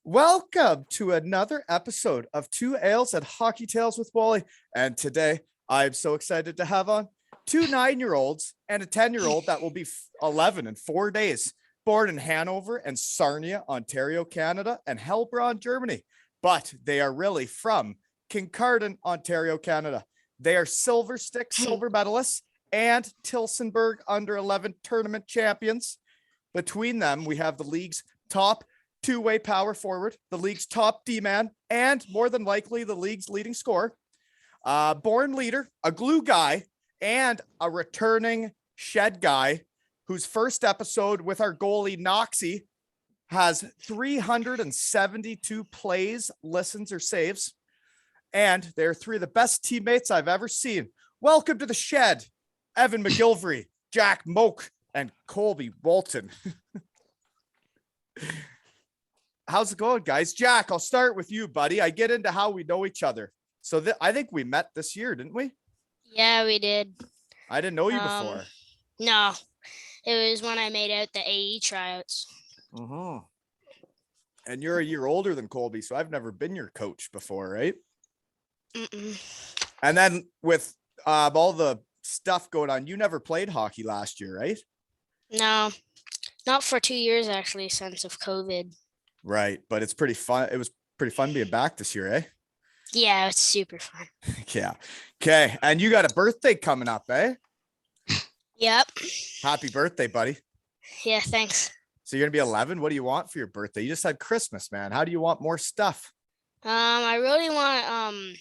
Welcome to another episode of Two Ales and Hockey Tales with Wally. And today I'm so excited to have on two 9-year-olds and a 10-year-old that will be 11 in 4 days, born in Hanover and Sarnia, Ontario, Canada, and Heilbronn, Germany. But they are really from Kincardine, Ontario, Canada. They are silver medalists and Tilsonburg under 11 tournament champions. Between them, we have the league's top two-way power forward, the league's top D-man, and more than likely the league's leading scorer. Born leader, a glue guy, and a returning shed guy whose first episode with our goalie Noxie has 372 plays, listens, or saves. And they're three of the best teammates I've ever seen. Welcome to the shed, Evan McGillivray, Jack Mogk, and Colby Walton. How's it going, guys? Jack, I'll start with you, buddy. I get into how we know each other. So I think we met this year, didn't we? Yeah, we did. I didn't know you before. No, it was when I made out the AE tryouts. And you're a year older than Colby, so I've never been your coach before, right? And then with all the stuff going on, you never played hockey last year, right? No, not for 2 years, actually, since of COVID. Right, but it's pretty fun. It was pretty fun being back this year, eh? Yeah, it's super fun. Yeah. Okay, and you got a birthday coming up, eh? Yep. Happy birthday, buddy. Yeah, thanks. So you're gonna be 11. What do you want for your birthday? You just had Christmas, man. How do you want more stuff? I really want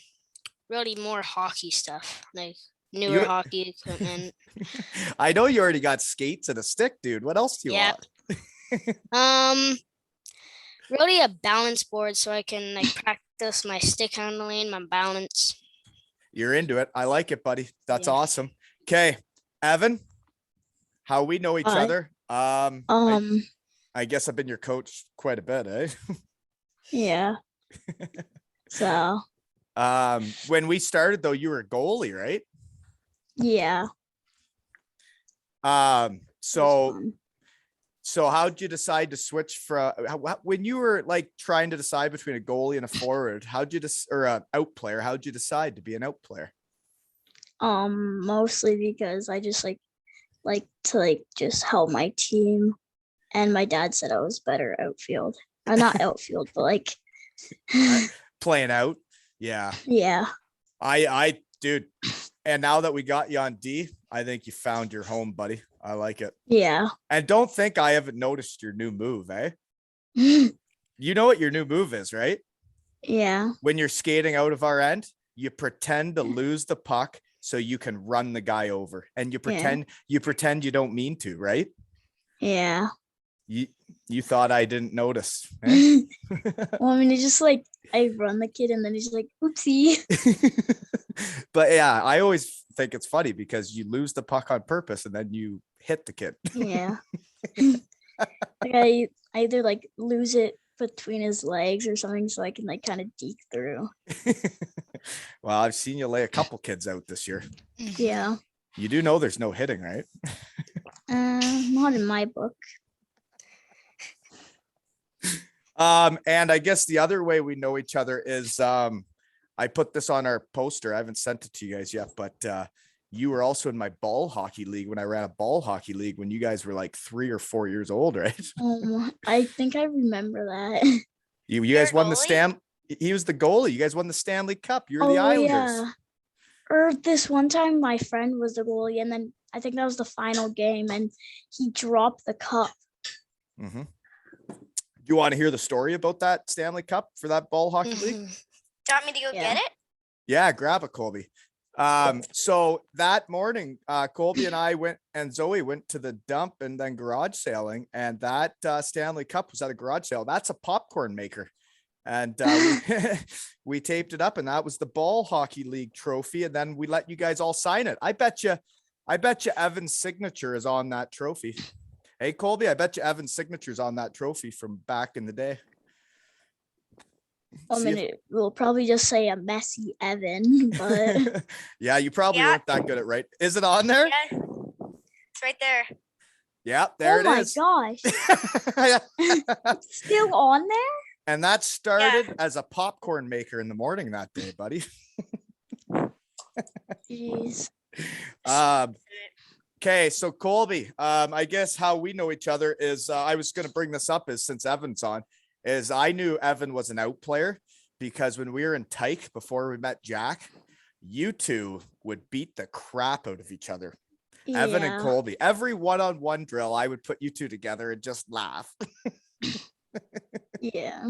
really more hockey stuff, like newer hockey equipment. I know you already got skates and a stick, dude. What else do you want? Really a balance board so I can like practice my stick handling, my balance. You're into it. I like it, buddy. That's awesome. Okay, Evan, how we know each other. I guess I've been your coach quite a bit, eh? Yeah. So. When we started though, you were a goalie, right? Yeah. So how'd you decide to switch from when you were like trying to decide between a goalie and a forward? Or an out player? How'd you decide to be an out player? Mostly because I just like to just help my team, and my dad said I was better outfield. Not outfield, but playing out. Yeah. Yeah. I dude. And now that we got you on D, I think you found your home, buddy. I like it. Yeah. And don't think I haven't noticed your new move, eh? You know what your new move is, right? Yeah. When you're skating out of our end, you pretend to lose the puck so you can run the guy over. And you pretend you don't mean to, right? Yeah. You thought I didn't notice. Eh? Well, I mean, it's just I run the kid and then he's like, oopsie. But yeah, I always think it's funny because you lose the puck on purpose and then you hit the kid. Yeah. I either lose it between his legs or something so I can kind of deke through. Well, I've seen you lay a couple kids out this year. Yeah. You do know there's no hitting, right? Not in my book. And I guess the other way we know each other is I put this on our poster. I haven't sent it to you guys yet, but you were also in my ball hockey league when I ran a ball hockey league when you guys were like 3 or 4 years old, right? I think I remember that. You guys won the he was the goalie. You guys won the Stanley Cup. You were the Islanders. Yeah. Or this one time my friend was the goalie, and then I think that was the final game and he dropped the cup. Mm-hmm. You want to hear the story about that Stanley Cup for that ball hockey league? Do you want me to go get it? Yeah, grab it, Colby. So that morning, Colby and I and Zoe went to the dump and then garage sailing, and that Stanley Cup was at a garage sale. That's a popcorn maker. And we taped it up, and that was the ball hockey league trophy. And then we let you guys all sign it. I bet you Evan's signature is on that trophy. Hey, Colby, I bet you Evan's signature's on that trophy from back in the day. I mean, it will probably just say a messy Evan, but yeah, you probably weren't that good at right. Is it on there? Yeah, it's right there. Yeah, there it is. Oh my gosh. It's still on there? And that started as a popcorn maker in the morning that day, buddy. Jeez. Okay, so Colby, I guess how we know each other is I was going to bring this up is since Evan's on, is I knew Evan was an out player because when we were in Tyke before we met Jack, you two would beat the crap out of each other. Evan and Colby. Every one-on-one drill, I would put you two together and just laugh. Yeah.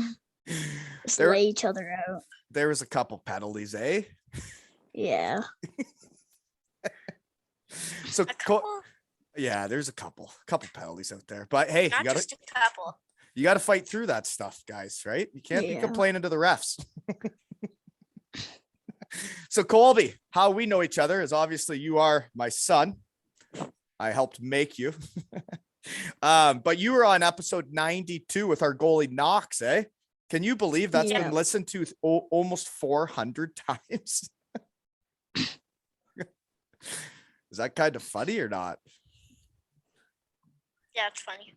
Just lay each other out. There was a couple penalties, eh? Yeah. So yeah, there's a couple penalties out there, but hey, Not just a couple. you got to fight through that stuff, guys, right? You can't be complaining to the refs. So Colby, how we know each other is obviously you are my son. I helped make you. But you were on episode 92 with our goalie Knox, eh? Can you believe that's been listened to almost 400 times? Is that kind of funny or not? Yeah, it's funny.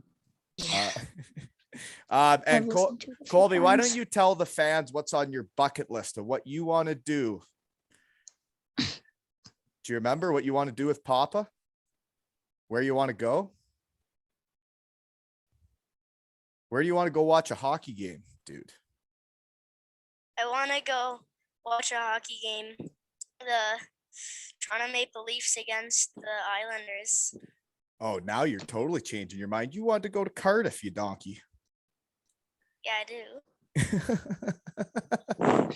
And Colby, why don't you tell the fans what's on your bucket list of what you want to do? Do you remember what you want to do with Papa? Where you want to go? Where do you want to go watch a hockey game, dude? I want to go watch a hockey game. The Toronto Maple Leafs against the Islanders. Oh, now you're totally changing your mind. You want to go to Cardiff, you donkey. Yeah, I do.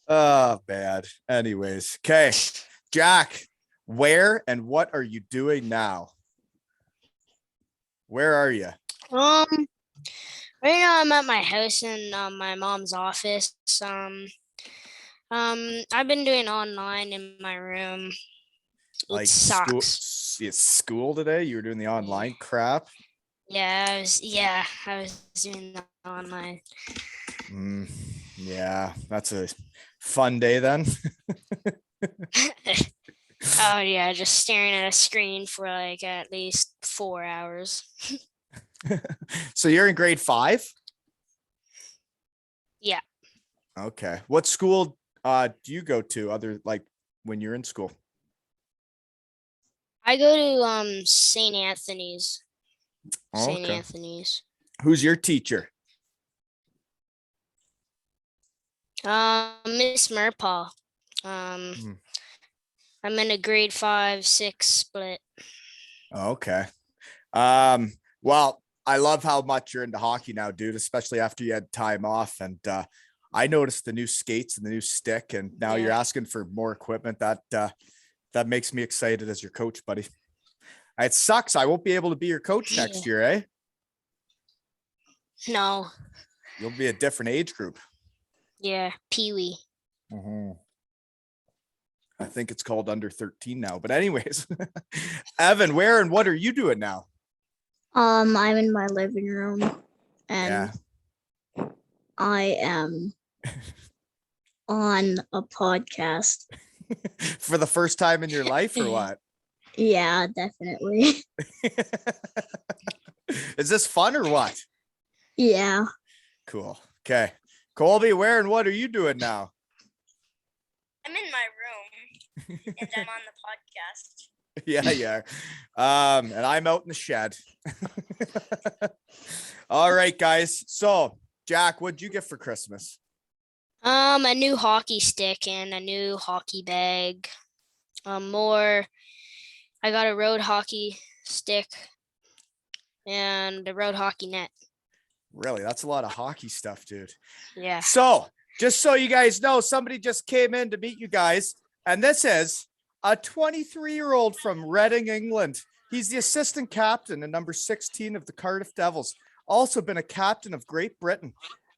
Oh, bad. Anyways, okay. Jack, where and what are you doing now? Where are you? Right now I'm at my house in my mom's office. I've been doing online in my room. Like It sucks. school today? You were doing the online crap? Yeah, I was doing that online. Yeah, that's a fun day then. Oh yeah, just staring at a screen for like at least 4 hours. So you're in grade 5? Yeah. Okay. What school do you go to other like when you're in school? I go to St. Anthony's. St. Okay. Anthony's. Who's your teacher? Miss Murpaugh. I'm in a grade 5-6 split. Okay. Well, I love how much you're into hockey now, dude, especially after you had time off. And I noticed the new skates and the new stick, and now you're asking for more equipment. That makes me excited as your coach, buddy. It sucks. I won't be able to be your coach next year, eh? No. You'll be a different age group. Yeah, Pee-wee. I think it's called under 13 now. But anyways, Evan, where and what are you doing now? I'm in my living room and I am on a podcast. For the first time in your life or what? Yeah, definitely. Is this fun or what? Yeah. Cool. Okay. Colby, where and what are you doing now? I'm in my room and I'm on the podcast. Yeah. And I'm out in the shed. All right, guys. So, Jack, what'd you get for Christmas? A new hockey stick and a new hockey bag. I got a road hockey stick and a road hockey net. Really? That's a lot of hockey stuff, dude. Yeah. So, just so you guys know, somebody just came in to meet you guys, and this is a 23-year-old from Reading, England. He's the assistant captain and number 16 of the Cardiff Devils. Also been a captain of Great Britain.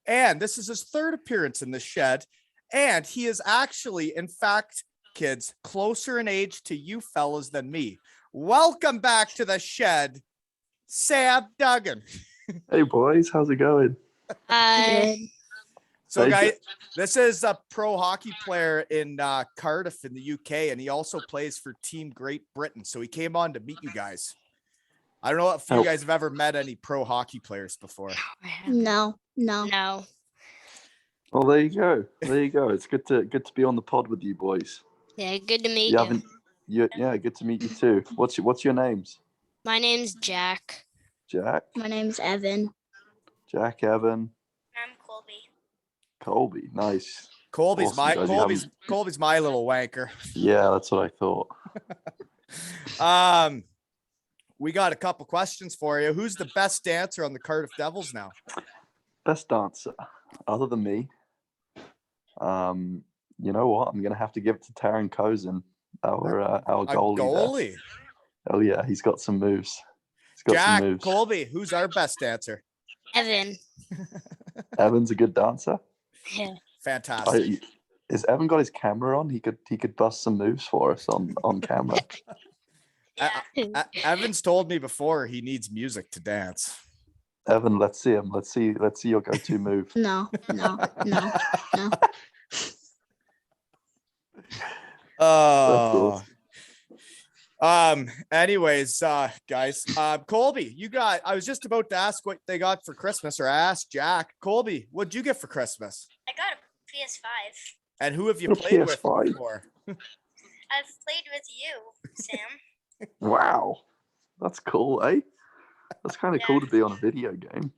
And this is his third appearance in the shed. And he is actually, in fact, kids, closer in age to you fellas than me. Welcome back to the shed, Sam Duggan. Hey boys, how's it going? Good. So guys, this is a pro hockey player in Cardiff in the UK, and he also plays for Team Great Britain. So he came on to meet you guys. I don't know if you Oh. guys have ever met any pro hockey players before. I haven't. No. No. Well, there you go. There you go. It's good to be on the pod with you boys. Yeah, good to meet You you. haven't. Yeah, good to meet you too. What's your names? My name's Jack. Jack, My name's Evan. Jack, Evan, I'm Colby. Colby. Nice. Colby's Awesome, guys. You Colby's my little wanker. Yeah, that's what I thought. We got a couple questions for you. Who's the best dancer on the Cardiff Devils now? Best dancer, other than me. You know what? I'm gonna have to give it to Taron Kozin, our A goalie. There. goalie. Oh yeah, he's got some moves. He's got Jack, some moves. Colby, who's our best dancer? Evan. Evan's a good dancer. Yeah. Fantastic. Is Evan got his camera on? He could bust some moves for us on camera. Yeah. Evan's told me before he needs music to dance. Evan, let's see him. Let's see your go-to move. No. Oh. Anyways, guys, Colby, I was just about to ask what they got for Christmas, or ask Jack. Colby, what'd you get for Christmas? I got a PS5. And who have you A played with PS5? before? I've played with you, Sam. Wow, that's cool, eh? That's kind of Yeah. cool to be on a video game.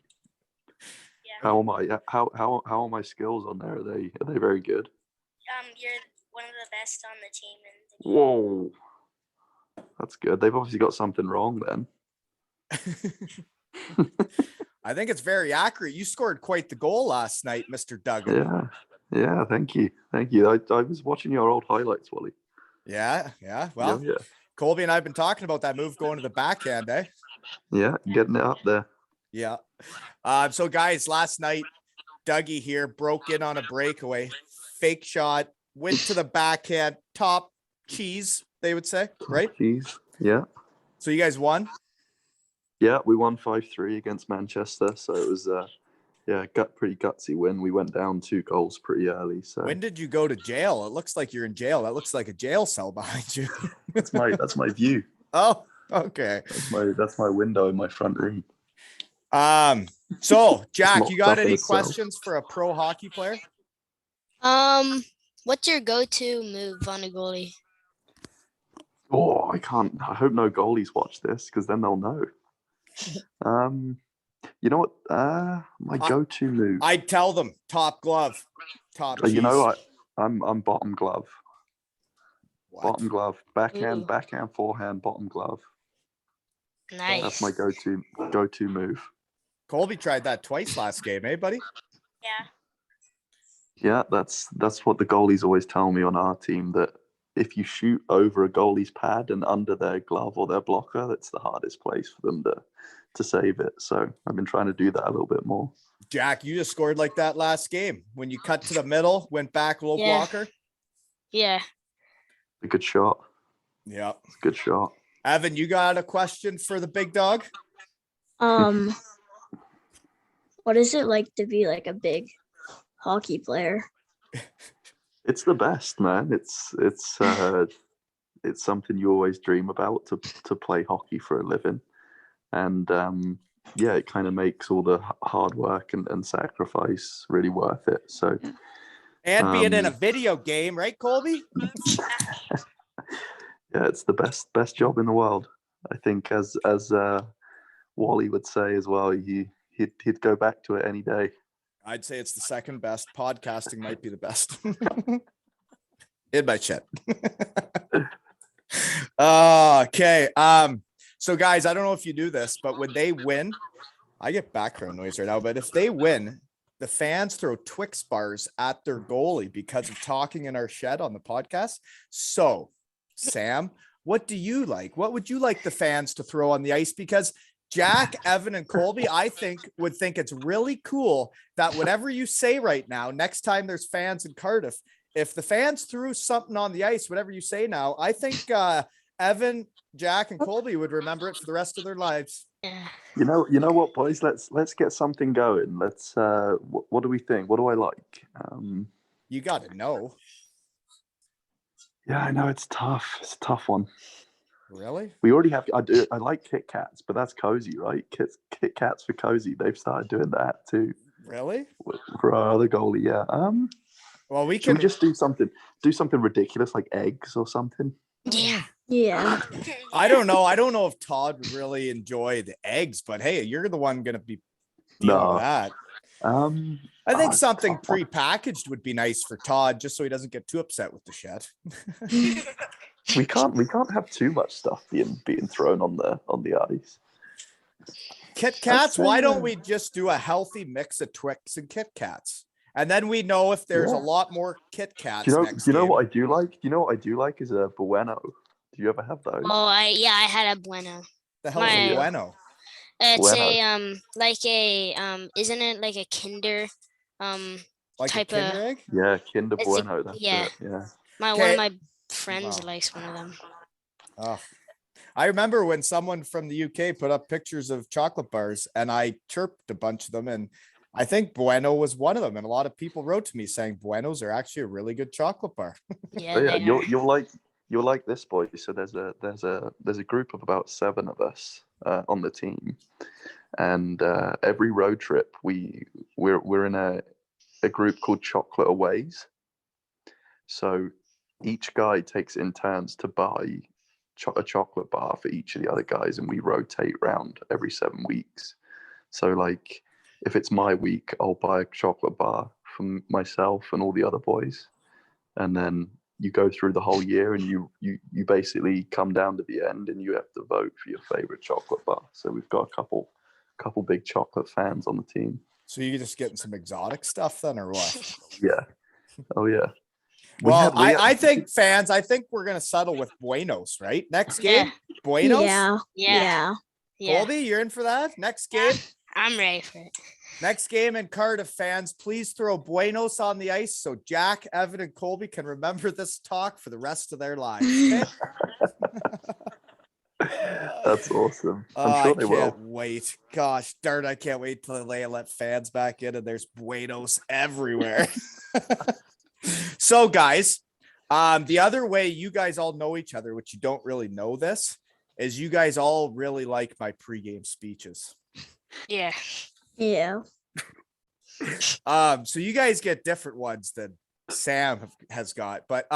Yeah. How are my skills on there? Are they very good? You're one of the best on the team in the game. Whoa, that's good. They've obviously got something wrong then. I think it's very accurate. You scored quite the goal last night, Mr. Duggan. Yeah. Thank you. I was watching your old highlights, Wally. Yeah. Well, yeah. Colby and I have been talking about that move going to the backhand, eh? Yeah, getting it up there. Yeah. So guys, last night, Dougie here broke in on a breakaway, fake shot, went to the backhand, top cheese, they would say, right? Jeez. Yeah. So you guys won? Yeah, we won 5-3 against Manchester. So it was pretty gutsy win. We went down 2 goals pretty early. So When did you go to jail? It looks like you're in jail. That looks like a jail cell behind you. that's my view. Oh, okay. That's my window in my front room. So Jack, Locked you got up in any a cell. questions for a pro hockey player? What's your go-to move on a goalie? Oh, I can't. I hope no goalies watch this because then they'll know. You know what? My go-to move. I'd tell them top glove, top cheese. You know, I'm bottom glove. What? Bottom glove, backhand, Ooh. forehand, bottom glove. Nice. That's my go-to move. Colby tried that twice last game, eh, buddy? Yeah. Yeah, that's what the goalies always tell me on our team, that if you shoot over a goalie's pad and under their glove or their blocker, that's the hardest place for them to save it. So I've been trying to do that a little bit more. Jack, you just scored like that last game when you cut to the middle, went back, low Yeah. blocker. Yeah. A good shot. Yeah. It's a good shot. Evan, you got a question for the big dog? What is it like to be like a big hockey player? It's the best, man. It's something you always dream about, to play hockey for a living. And yeah, it kind of makes all the hard work and sacrifice really worth it. So And being in a video game, right, Colby? yeah, it's the best job in the world. I think, as Wally would say as well, he'd go back to it any day. I'd say it's the second best. Podcasting might be the best. In my chat. Okay. So guys, I don't know if you do this, but when they win, I get background noise right now, but if they win, the fans throw Twix bars at their goalie because of talking in our shed on the podcast. So, Sam, what do you like? What would you like the fans to throw on the ice? Because Jack, Evan, and Colby, I think, would think it's really cool that whatever you say right now, next time there's fans in Cardiff, if the fans threw something on the ice, whatever you say now, I think Evan, Jack, and Colby would remember it for the rest of their lives. Yeah. You know what, boys? Let's get something going. Let's. What do we think? What do I like? You got to know. Yeah, I know it's tough. It's a tough one. Really? We already have. I like Kit Kats, but that's cozy, right? Kit Kats for cozy. They've started doing that too Really? for our other goalie. Yeah. Well, we Should can we just do something ridiculous like eggs or something? Yeah. Yeah. I don't know. I don't know if Todd would really enjoy the eggs, but hey, you're the one gonna be dealing No. with that. I think something prepackaged would be nice for Todd, just so he doesn't get too upset with the shit. We can't have too much stuff being thrown on the ice. Kit Kats, why don't we just do a healthy mix of Twix and Kit Kats? And then we know if there's a lot more Kit Kats Do next you know game. what I do like? Do you know what I do like is a Bueno. Do you ever have those? Oh, I had a Bueno. The hell is a my- Bueno? It's Bueno. isn't it like a Kinder Like type a Kinder of- egg? Yeah, Kinder It's a- Bueno. That's yeah. it. Yeah. one Okay. of my friends Wow. likes one of them. Oh, I remember when someone from the UK put up pictures of chocolate bars and I chirped a bunch of them. And I think Bueno was one of them. And a lot of people wrote to me saying Buenos are actually a really good chocolate bar. Yeah, So yeah, they are. you'll like this, boy. So there's a group of about 7 of us on the team, and every road trip we're in a group called Chocolate Aways. So each guy takes it in turns to buy a chocolate bar for each of the other guys, and we rotate round every 7 weeks. So like, if it's my week, I'll buy a chocolate bar for myself and all the other boys, and then you go through the whole year, and you basically come down to the end, and you have to vote for your favorite chocolate bar. So we've got a couple big chocolate fans on the team. So you're just getting some exotic stuff then, or what? Yeah. Oh yeah. Well, I think fans, I think we're gonna settle with Buenos, right? Next game, Yeah. Buenos. Yeah. Yeah. Yeah. Colby, you're in for that. Next game, I'm ready for it. next game, and Cardiff fans, please throw Buenos on the ice so Jack, Evan, and Colby can remember this talk for the rest of their lives. Okay? That's awesome. Oh, I'm sure I they can't will. wait. Gosh darn, I can't wait till they let fans back in and there's Buenos everywhere. So guys, the other way you guys all know each other, which you don't really know this, is you guys all really like my pregame speeches. Yeah. Yeah. So you guys get different ones than Sam has got, but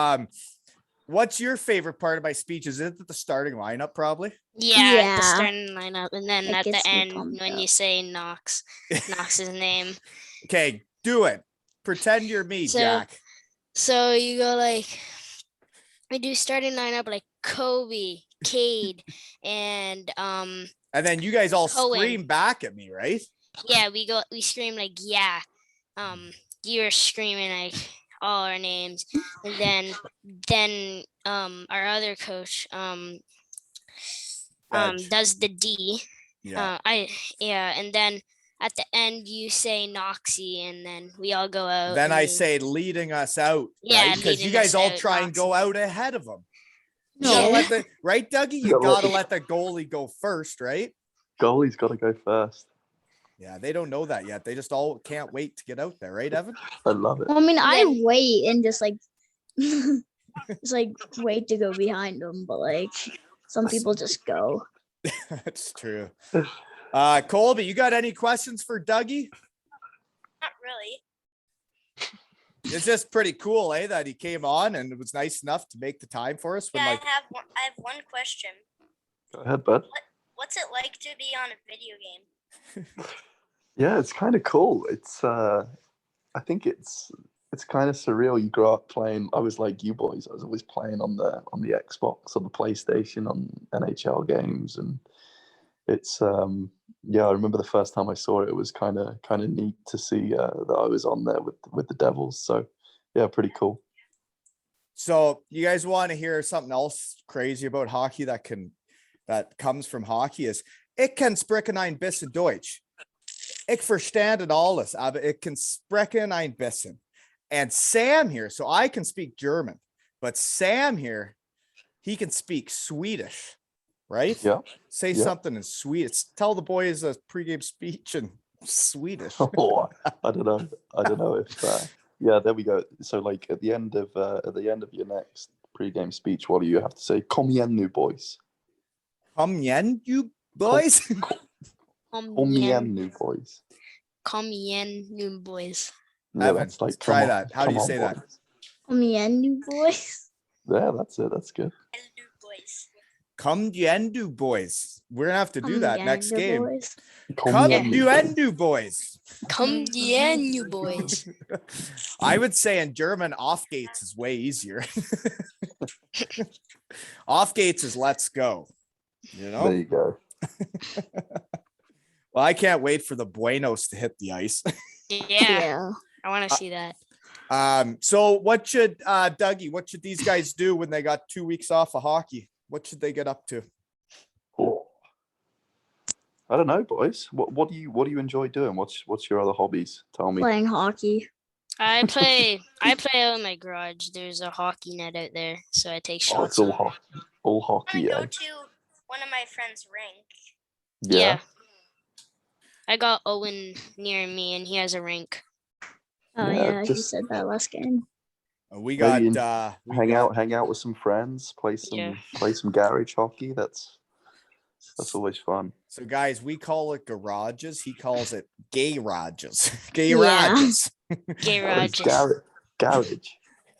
what's your favorite part of my speech? Is it the starting lineup probably? Yeah, at the Yeah. starting lineup, and then That at the gets me end pumped when up. you say Knox's name. Okay, do it. Pretend you're me, So- Jack. So you go like, we do starting lineup like Kobe, Cade, and And then you guys all Cohen. scream back at me, right? yeah, we scream like yeah. You're screaming like all our names, and then our other coach Veg. does the D. Yeah. And then at the end you say Noxy, and then we all go out. Then and I we- say leading us out, Yeah, right? Because you leading guys us all out, try and go Noxy. out ahead of them. You No. gotta let the right, Dougie. You Gotta let gotta the- let the goalie go first, right? Goalie's got to go first. Yeah, they don't know that yet. They just all can't wait to get out there, right, Evan? I love it. Well, I mean, I then- wait and just like, just like wait to go behind them, but like some people just go. That's true. Colby, you got any questions for Dougie? Not really. It's just pretty cool, eh, that he came on and it was nice enough to make the time for us. When Yeah, like, I have one question. Go ahead, bud. What's it like to be on a video game? Yeah, it's kind of cool. It's I think it's kind of surreal. You grow up playing. I was like you boys. I was always playing on the Xbox or the PlayStation on NHL games, and it's yeah. I remember the first time I saw it. It was kind of neat to see that I was on there with the Devils. So yeah, pretty cool. so you guys want to hear something else crazy about hockey that comes from hockey is ich kann sprechen ein bisschen Deutsch. Ich verstande alles, aber ich kann sprechen ein bisschen. And Sam here, so I can speak German, but Sam here, he can speak Swedish, right? Yeah. Say Yeah. something in Swedish. Tell the boys a pregame speech in Swedish. Oh, I don't know if yeah. There we go. So like at the end of your next pregame speech, what do you have to say? Kom igen nu, boys. Come yen, you boys. New boys. Come yen, new boys. Yeah, Evan, that's like try come on, that. How do you come on, say that? boys. Come new boys. Yeah, that's it. That's good. Hello, boys. Come yendu, boys. We're gonna have to do that next game. Boys. Come Yeah. yendu, boys. Come yen, new boys. I would say in German, off gates is way easier. Off gates is let's go. You know? There you go. Well, I can't wait for the Buenos to hit the ice. Yeah, I want to see that. So what should Dougie, what should these guys do when they got 2 weeks off of hockey? What should they get up to? Oh. I don't know, boys. What do you enjoy doing? What's your other hobbies? Tell me. Playing hockey. I play out in my garage. There's a hockey net out there, so I take Oh, it's shots. all on it. all I hockey. go Eh? to one of my friends' rink. Yeah. I got Owen near me, and he has a rink. Oh Yeah, yeah, he just- said that last game. We got Maybe we hang out with some friends, play Yeah. some garage hockey. That's always fun. So guys, we call it garages. He calls it gay rages. Gay Yeah. rages. Garage. Garage.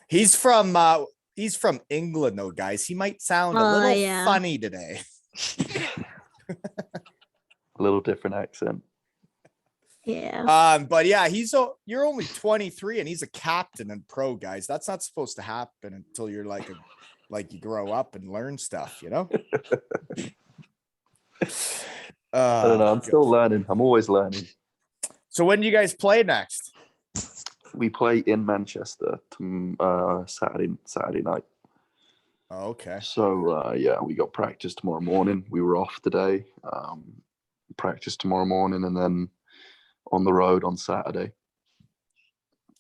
He's from England though, guys. He might sound a little Yeah. funny today. A little different accent. Yeah. But yeah, you're only 23 and he's a captain and pro, guys. That's not supposed to happen until you're like you grow up and learn stuff, you know? I don't know. I'm still learning. I'm always learning. So when do you guys play next? We play in Manchester Saturday night. Oh, okay. So yeah, we got practice tomorrow morning. We were off today. Practice tomorrow morning, and then on the road on Saturday.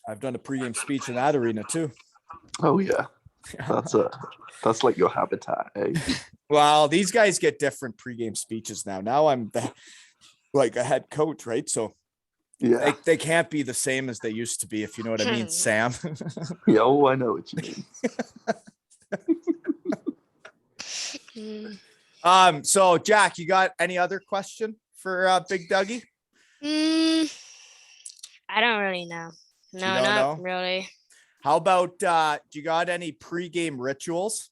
I've done a pregame speech in that arena too. Oh yeah, that's like your habitat, eh? Well, these guys get different pregame speeches now. Now I'm like a head coach, right? So Yeah. they can't be the same as they used to be, if you know what I mean, Sam. Yeah. Oh, I know what you mean. So Jack, you got any other question for Big Dougie? I don't really know. No, don't not know? really. How about do you got any pregame rituals?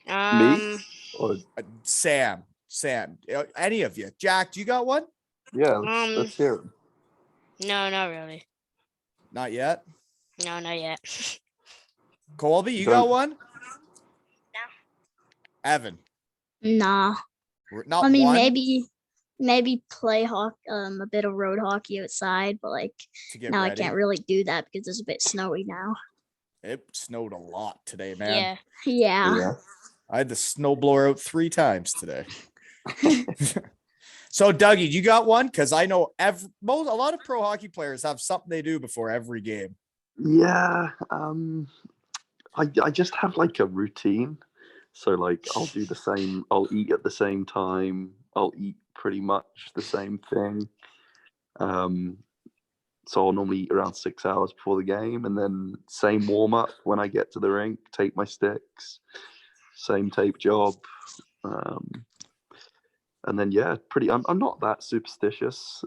Or Sam, any of you? Jack, do you got one? yeah, let's hear it. No, not really. Not yet. No, not yet. Colby, you Don't- got one? No. Evan, Nah. not I mean, one maybe play a bit of road hockey outside, but like to get now ready. I can't really do that because it's a bit snowy now. It snowed a lot today, man. Yeah. Yeah. Yeah. I had the snowblower out 3 times today. So Dougie, you got one? Because I know a lot of pro hockey players have something they do before every game. Yeah. I just have like a routine. So like I'll do the same. I'll eat at the same time. I'll eat pretty much the same thing. So I'll normally eat around 6 hours before the game, and then same warm up when I get to the rink. Take my sticks. Same tape job. And then yeah, I'm not that superstitious.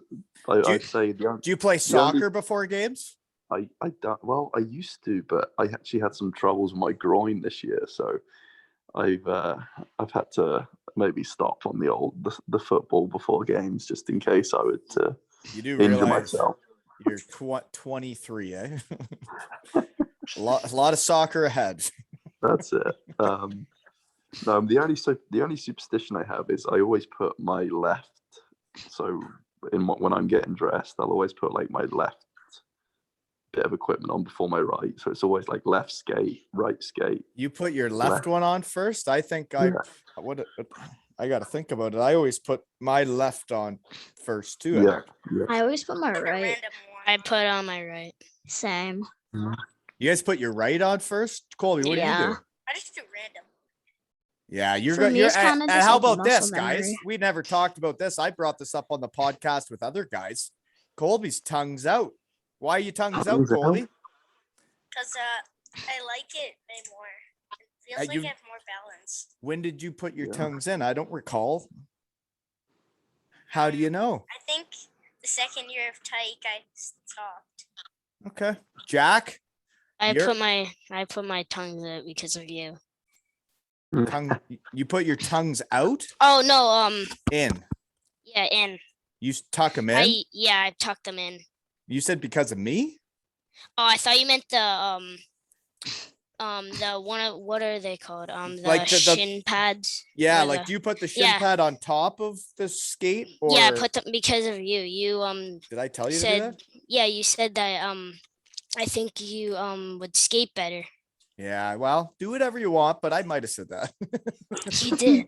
I'd say Do you play soccer before games? I don't. Well, I used to, but I actually had some troubles with my groin this year, so I've had to maybe stop on the football before games just in case I would You do injure realize myself. you're 23, eh? a lot of soccer ahead. That's it. No, the only superstition I have is I always put my left. So when I'm getting dressed, I'll always put like my left bit of equipment on before my right. So it's always like left skate, right skate. You put your left one on first. I think Yeah. I got to think about it. I always put my left on first too. I think. I always put my Put a right. random one. I put on my right. Same. You guys put your right on first. Colby, what do you Yeah. do? I just do random. Yeah, you're For good. me, You're it's and, kinda and just how like about this, muscle guys? memory. We never talked about this. I brought this up on the podcast with other guys. Colby's tongue's out. Why are you tongue's out, Tongue's out? Colby? Because I like it way more. Feels like you- I have more balance. When did you put your Yeah. tongues in? I don't recall. How do you know? I think the second year of Tyke, I stopped. Okay. Jack, I You're- put my tongues out because of you. tongue, you put your tongues out, Oh no, in. yeah, in. You tuck them in. I tucked them in. You said because of me? Oh, I thought you meant the one of what are they called? The Like the- shin pads. Yeah, or like the- do you put the shin yeah. pad on top of the skate, or yeah, I put them because of you. You did I tell you to do that? said yeah, you said that I think you would skate better. Yeah, well, do whatever you want, but I might have said that. You did.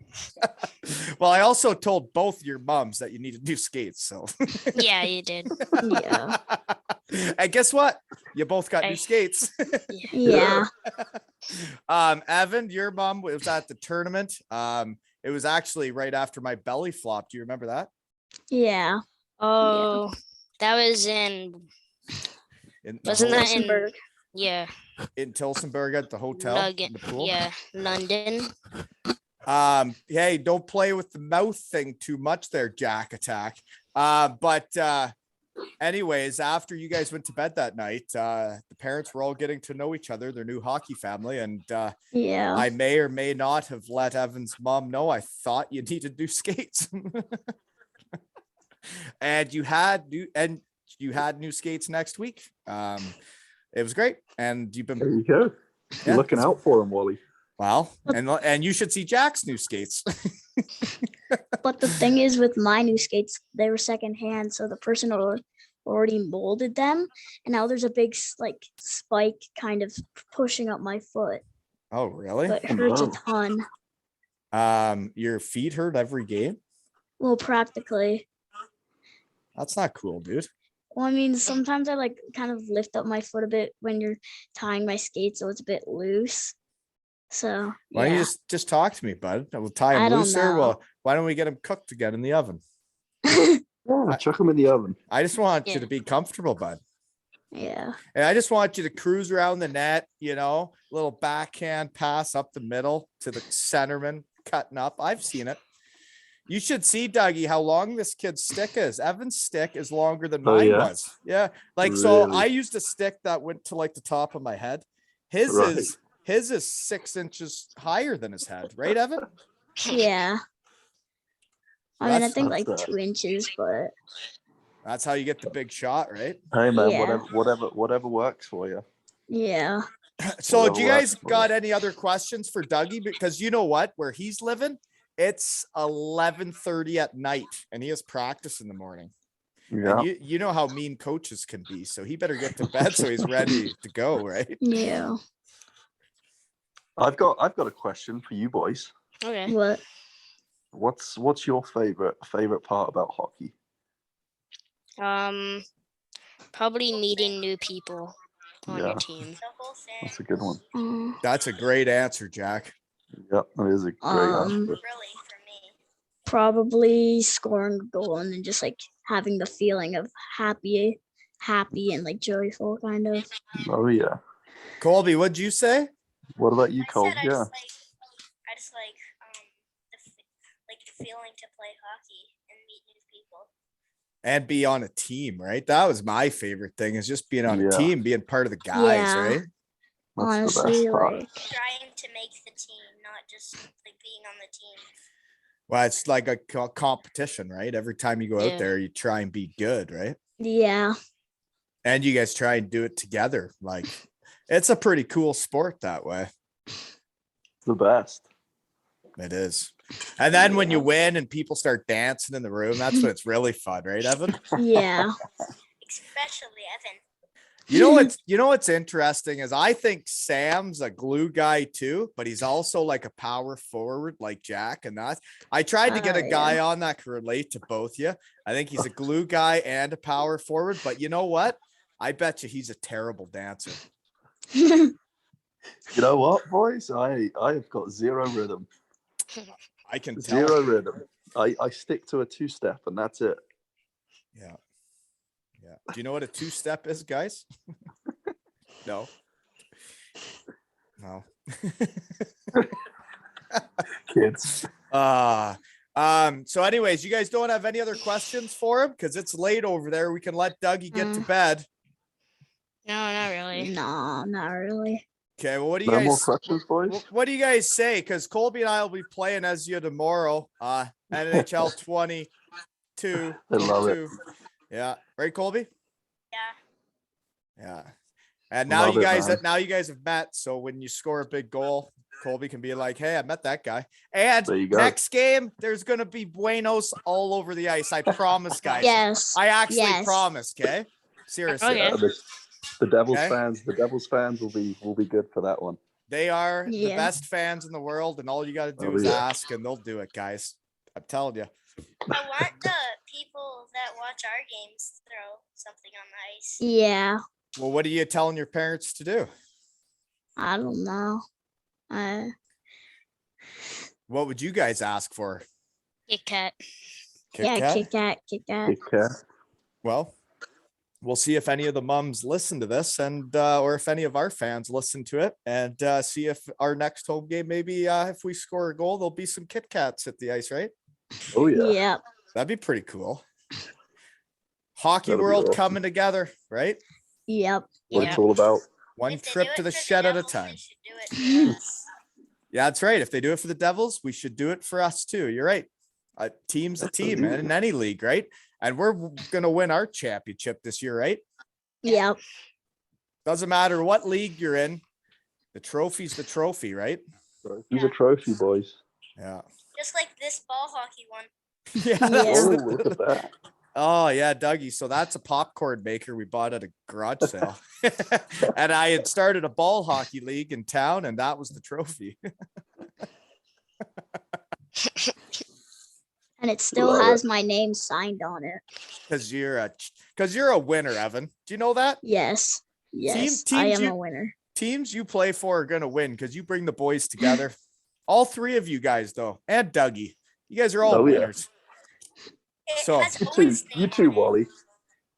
Well, I also told both your moms that you need to do skates, so. Yeah, you did. Yeah. And guess what? You both got new I- skates. Yeah. Evan, your mom was at the tournament. It was actually right after my belly flop. Do you remember that? Yeah. Oh, that was in In the Wasn't ho- that in- Luxembourg. yeah, in Tilsonburg at the hotel? Nugget. in the pool? Yeah, London. Hey, don't play with the mouth thing too much there, Jack Attack. But anyways, after you guys went to bed that night, the parents were all getting to know each other, their new hockey family, and Yeah. I may or may not have let Evan's mom know I thought you needed new skates. And you had new skates next week. It was great, and you've There been you go. Yeah, You're looking it's- out for him, Wally. well, and you should see Jack's new skates. But the thing is, with my new skates, they were secondhand, so the person already molded them, and now there's a big like spike kind of pushing up my foot, Oh, really? but it hurts a wow. ton. Your feet hurt every game? Well, practically. That's not cool, dude. Well, I mean, sometimes I like kind of lift up my foot a bit when you're tying my skates, so it's a bit loose. So Why don't you yeah. just talk to me, bud? We'll tie I him don't looser. know. Well, why don't we get him cooked again in the oven? Yeah, chuck him in the oven. I just want you Yeah. to be comfortable, bud. Yeah. And I just want you to cruise around the net, little backhand pass up the middle to the centerman cutting up. I've seen it. You should see, Dougie, how long this kid's stick is. Evan's stick is longer than Oh, mine yeah? was. Yeah. So Really? I used a stick that went to like the top of my head. His Right. is 6 inches higher than his head, right, Evan? Yeah. I mean, I That's- think that's like 2 inches, but That's how you get the big shot, right? Hey man, Yeah. whatever works for you. yeah. So Well, do you well, guys got any other questions for Dougie? Because you know what, where he's living, it's 11:30 at night and he has practice in the morning. Yeah. And you know how mean coaches can be. So he better get to bed so he's ready to go, right? Yeah. I've got a question for you boys. Okay. What? What's your favorite part about hockey? Probably meeting new people on Yeah. your team. The whole thing. That's a good one. That's a great answer, Jack. Yep, that is a great answer. Really, for me. Probably scoring a goal and then just like having the feeling of happy and like joyful kind of. Oh yeah. Colby, what'd you say? What about you, I Cole? said I Yeah. just like the feeling to play hockey and meet new people. And be on a team, right? That was my favorite thing, is just being on a Yeah. team, being part of the guys, Yeah. right? That's the Honestly, best part. like Trying to make the team, not just like being on the team. Well, it's like a competition, right? Every time you go out Yeah. there, you try and be good, right? yeah. And you guys try and do it together. Like, it's a pretty cool sport that way. It's the best. It is. And then when you win and people start dancing in the room, that's when it's really fun, right, Evan? Yeah. Especially Evan. You know what's interesting is I think Sam's a glue guy too, but he's also like a power forward like Jack. And that's I tried to get a Oh, guy on that can relate to both you. I think he's a glue guy and a power forward, but you know what? I bet you he's a terrible dancer. You know what, boys? I have got zero rhythm. I can tell. Zero rhythm. I stick to a 2-step and that's it. Yeah. Yeah. Do you know what a 2-step is, guys? No. No. Kids. So anyways, you guys don't have any other questions for him? Because it's late over there. We can let Dougie get to bed. No, not really. No, not really. Okay, well, what do you No more guys questions, boys? what do you guys say? Because Colby and I will be playing as you tomorrow. NHL 22. I love it. Yeah. Right, Colby? Yeah. Yeah. And now Love you it, guys man. now you guys have met. So when you score a big goal, Colby can be like, hey, I met that guy. And There you go. next game, there's gonna be Buenos all over the ice. I promise, guys. Yes. I actually Yes. promise, okay? Seriously. Okay. The Devils Okay. fans will be good for that one. They are the Yeah. best fans in the world, and all you gotta do Oh, is yeah. ask, and they'll do it, guys. I'm telling you. I want the people that watch our games to throw something on the ice. Yeah. Well, what are you telling your parents to do? I don't know. What would you guys ask for? Kit Kat. Kit Yeah, Kat? Kit Kat, Kit Kat. Big cat. Well, we'll see if any of the mums listen to this, and or if any of our fans listen to it, and see if our next home game, maybe if we score a goal, there'll be some Kit Kats at the ice, right? Oh yeah. Yep. That'd be pretty cool. Hockey That'll be world awesome. coming together, right? Yep. What Yeah. it's all about. One If they trip do to it the for shed at a Devils, time. they should do it for us. Yeah, that's right. If they do it for the Devils, we should do it for us too. You're right. A team's a team, man, in any league, right? And we're gonna win our championship this year, right? Yep. Doesn't matter what league you're in. The trophy's the trophy, right? He's a trophy, boys. Yeah. Just like this ball hockey one. Yeah. Yeah. that's Oh, the- look at that. Oh yeah, Dougie. So that's a popcorn maker we bought at a garage sale. And I had started a ball hockey league in town, and that was the trophy. And it still Love has my name signed on it. Because you're a winner, Evan. Do you know that? Yes. Yes. I teams am you- a winner. Teams you play for are gonna win because you bring the boys together. All three of you guys, though, and Dougie. You guys are all Oh, yeah. winners. It So- has You Owen's too, name you too, on it. Wally.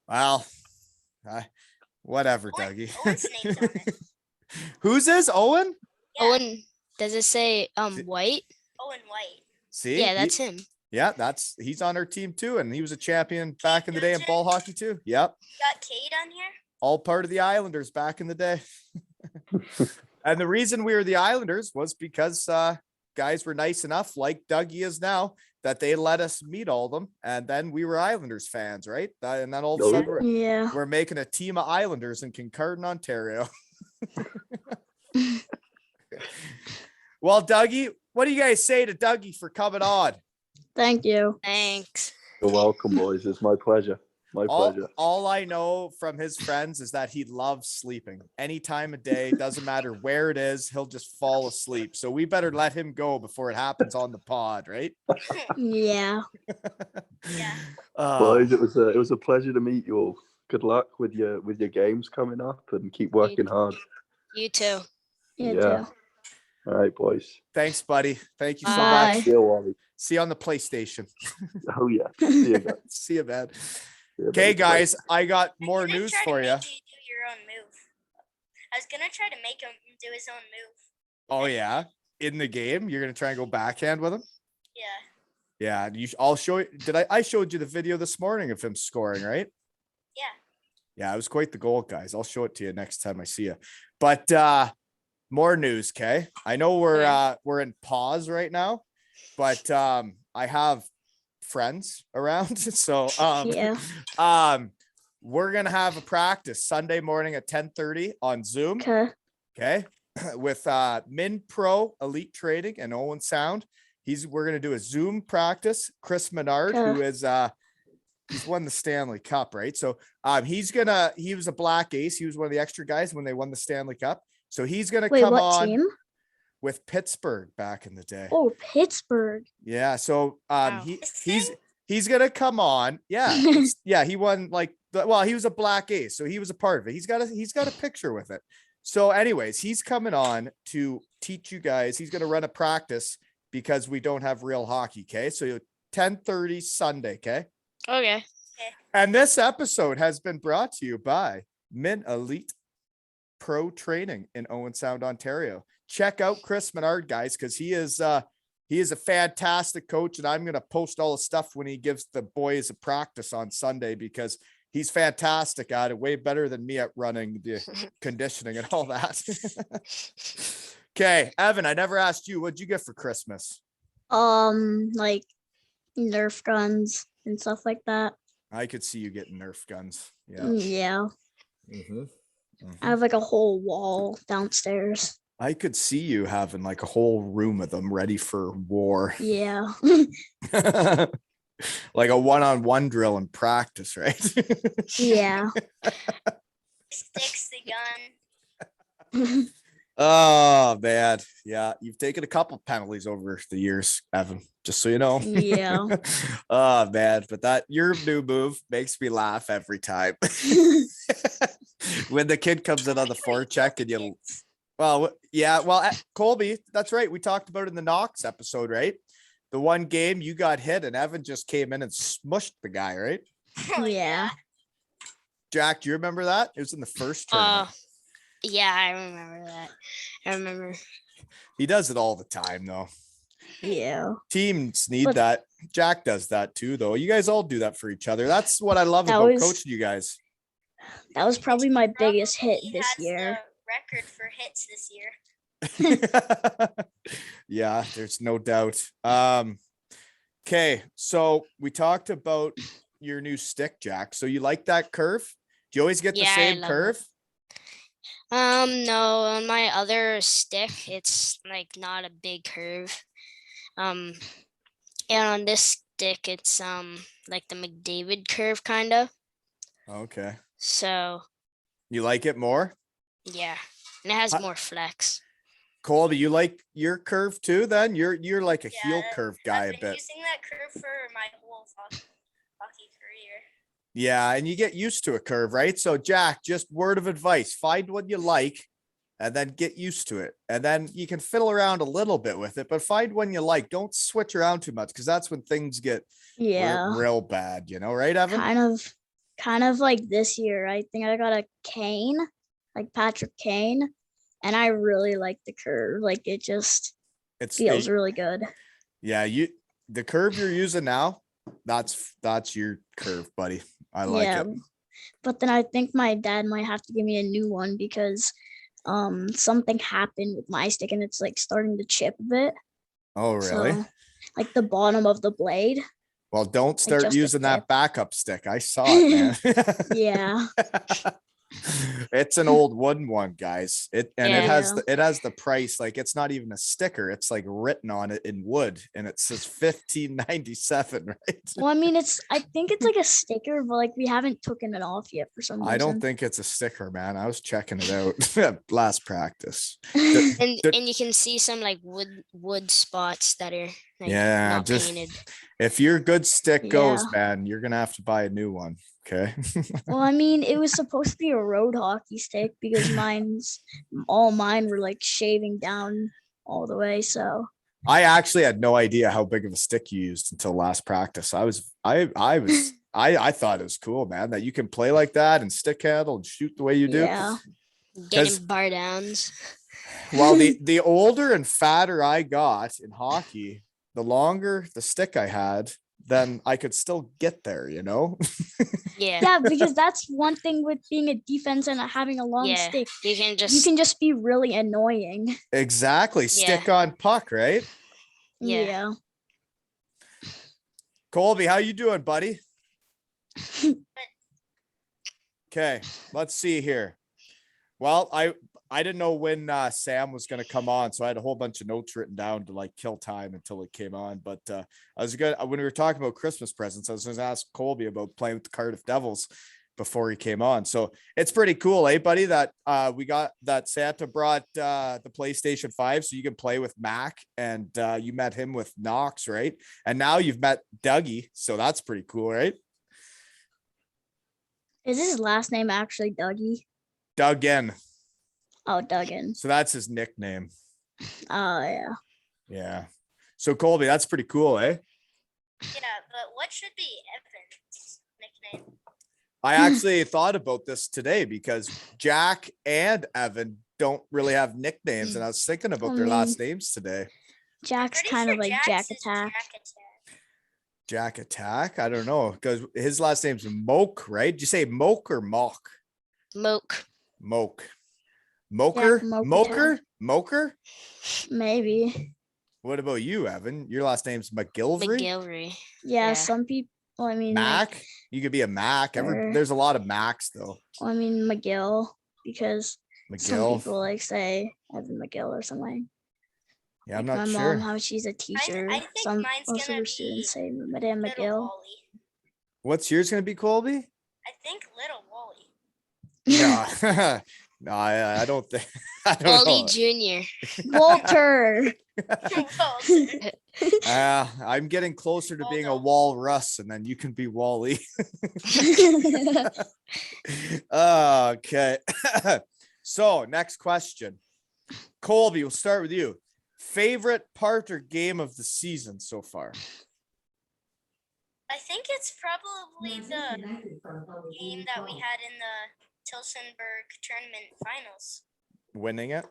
Well, whatever, Owen- Dougie. Owen's name's on it. Whose is Owen? Yeah, Owen, does it say See- white? Owen White. See, Yeah, he- that's him. yeah, he's on our team too, and he was a champion back in the day in Duggan? ball hockey too. Yep, Got Cade on here. all part of the Islanders back in the day. And the reason we were the Islanders was because guys were nice enough, like Dougie is now, that they let us meet all of them, and then we were Islanders fans, right? And then all of a Oh, sudden Yeah. we're making a team of Islanders in Kincardine, Ontario. Well, Dougie, what do you guys say to Dougie for coming on? Thank you. Thanks. You're welcome, boys. It's my pleasure. My pleasure. All I know from his friends is that he loves sleeping any time of day. Doesn't matter where it is, he'll just fall asleep. So we better let him go before it happens on the pod, right? Yeah. Yeah. Boys, it was a pleasure to meet you all. Good luck with your games coming up, and keep working hard. You too. You Yeah. too. All right, boys. Thanks, buddy. Thank you so Bye. much. See you, Wally. See you on the PlayStation. Oh yeah. See you guys. See you, man. See you, Okay, buddy. Bye. guys, I got I'm more gonna news try to for you. make do your own move. I was gonna try to make him do his own move. Oh yeah, in the game, you're gonna try and go backhand with him. Yeah. Yeah, I'll show you. I showed you the video this morning of him scoring, right? Yeah. Yeah, it was quite the goal, guys. I'll show it to you next time I see you. But more news, okay? I know we're in pause right now, but I have friends around, so Yeah. we're gonna have a practice Sunday morning at 10:30 on Zoom. Okay. Okay, with Min Pro Elite Trading and Owen Sound. We're gonna do a Zoom practice. Chris Menard, who is he's won the Stanley Cup, right? So he was a black ace. He was one of the extra guys when they won the Stanley Cup. So he's gonna Wait, come what on team? with Pittsburgh back in the day. Oh, Pittsburgh. Yeah. So Wow. he's gonna come on. Yeah. Yeah. He won he was a black ace, so he was a part of it. He's got a picture with it. So anyways, he's coming on to teach you guys. He's gonna run a practice because we don't have real hockey. Okay. So 10:30 Sunday. Okay. Okay. And this episode has been brought to you by Min Elite Pro Training in Owen Sound, Ontario. check out Chris Menard, guys, because he is a fantastic coach, and I'm gonna post all the stuff when he gives the boys a practice on Sunday because he's fantastic at it, way better than me at running the conditioning and all that. Okay, Evan, I never asked you, what'd you get for Christmas? Like Nerf guns and stuff like that. I could see you getting Nerf guns. Yeah. Yeah. Mhm. I have like a whole wall downstairs. I could see you having like a whole room of them ready for war. Yeah. Like a one-on-one drill in practice, right? Yeah. Sticks the gun. Oh man. Yeah. You've taken a couple penalties over the years, Evan, just so you know. Yeah. Oh man, but that your new move makes me laugh every time. When the kid comes in on the forecheck and you Colby, that's right. We talked about it in the Knox episode, right? The one game you got hit and Evan just came in and smushed the guy, right? Oh, Yeah. Jack, do you remember that? It was in the first tournament. Yeah, I remember that. I remember. He does it all the time, though. Yeah. Teams need But- that. Jack does that too, though. You guys all do that for each other. That's what I love That about was- coaching you guys. That was probably my biggest hit He this has year. the record for hits this year. Yeah, there's no doubt. Okay, so we talked about your new stick, Jack. So you like that curve? Do you always get the Yeah, I same love it. curve? No, on my other stick, it's like not a big curve. And on this stick, it's like the McDavid curve kind of. Okay. So You like it more? yeah, and it has Huh? more flex. Colby, you like your curve too then? You're like a heel Yeah, curve guy I've a been bit. using that curve for my whole hockey career. Yeah, and you get used to a curve, right? So Jack, just word of advice, find what you like and then get used to it. And then you can fiddle around a little bit with it, but find one you like. Don't switch around too much because that's when things get Yeah. real bad, right, Evan? Kind of like this year. I think I got a Kane, like Patrick Kane, and I really like the curve. Like it just feels really good. Yeah, the curve you're using now, that's your curve, buddy. I like Yeah. it. But then I think my dad might have to give me a new one because something happened with my stick and it's like starting to chip a bit. Oh, really? So, like the bottom of the blade. Well, don't start just a using that tip. backup stick. I saw it, man. Yeah. It's an old wooden one, guys. It Yeah. has the price, like it's not even a sticker, it's like written on it in wood and it says $15.97, right? Well, I mean, I think it's like a sticker, but like we haven't taken it off yet for some reason. I don't think it's a sticker, man. I was checking it out last practice. And the- and you can see some like wood spots that are like Yeah, not just- painted. If your good stick goes, Yeah. man, you're gonna have to buy a new one. Okay. Well, I mean, it was supposed to be a road hockey stick because all mine were like shaving down all the way. So I actually had no idea how big of a stick you used until last practice. I thought it was cool, man, that you can play like that and stick handle and shoot the way you do. yeah, Getting bar downs. Well, the older and fatter I got in hockey, the longer the stick I had, then I could still get there, Yeah. yeah, because that's one thing with being a defense and having a long Yeah. stick. You can just You can just be really annoying. Exactly. Stick on puck, right? Yeah. Yeah. Colby, how you doing, buddy? Okay, let's see here. Well, I didn't know when Sam was going to come on, so I had a whole bunch of notes written down to like kill time until it came on. But I was good when we were talking about Christmas presents. I was going to ask Colby about playing with the Cardiff Devils before he came on. So it's pretty cool, buddy? That we got that Santa brought the PlayStation 5, so you can play with Mac, and you met him with Knox, right? And now you've met Dougie, so that's pretty cool, right? Is his last name actually Dougie? Duggan. Oh, Duggan. So that's his nickname. Oh, yeah. Yeah. So Colby, that's pretty cool, eh? Yeah, but what should be Evan's nickname? I actually thought about this today because Jack and Evan don't really have nicknames, and I was thinking about their last names today. Jack's Pretty kind sure of like Jack's Jack is Attack. Jack Attack. Jack Attack. I don't know because his last name's Mogk, right? Did you say Moke or Mock? Moke. Moke. Moker. Moke Moker. Moker. Maybe. What about you, Evan? Your last name's McGillivray. McGillivray. Yeah, some people. I mean, Mac. You could be a Mac. Sure. There's a lot of Macs though. I mean McGill, because some McGill. people like say Evan McGill or something. Yeah, I'm Like not my sure. mom, how she's a teacher. I think Some mine's most of gonna her be students say Madame Little McGill. Wally. What's yours gonna be, Colby? I think Little Wally. No, no, I don't think. I don't Wally know. Jr. Walter. I'm getting closer to being a walrus, and then you can be Wally. Okay. So next question, Colby. We'll start with you. Favorite part or game of the season so far? I think it's probably the game that we had in the Tilsonburg tournament finals. Winning it.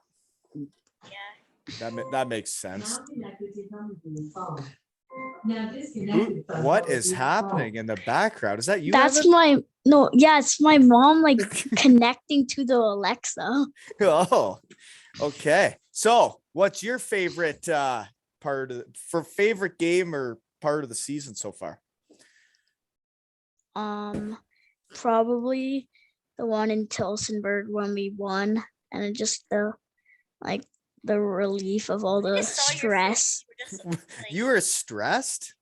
Yeah. That makes sense. What is happening in the background? Is that you? That's Evan? it's my mom like connecting to the Alexa. Oh, okay. So what's your favorite favorite game or part of the season so far? Probably the one in Tilsonburg when we won, and it just the relief of all I the just saw your stress. face. You were just, like, You were stressed?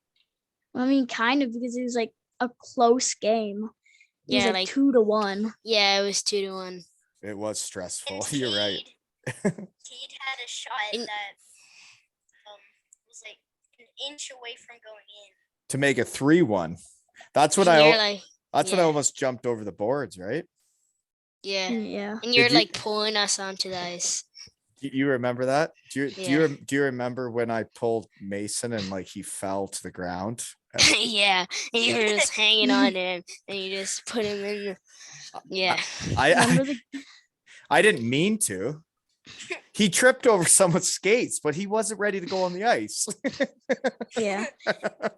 I mean, kind of, because it was like a close game. It was Yeah, like like 2-1. yeah, it was 2-1. It was stressful. and You're right. Teed had a shot And- that was like an inch away from going in. To make it 3-1. That's what And you're I like, that's when I yeah. almost jumped over the boards, right? yeah. Yeah. And you're Did you- like pulling us onto the ice. You remember that? Do Yeah. you remember when I pulled Mason and like he fell to the ground? Yeah. And you were just hanging on to him and you just put him in the, yeah. Remember I didn't mean to. He tripped over someone's skates, but he wasn't ready to go on the ice. Yeah.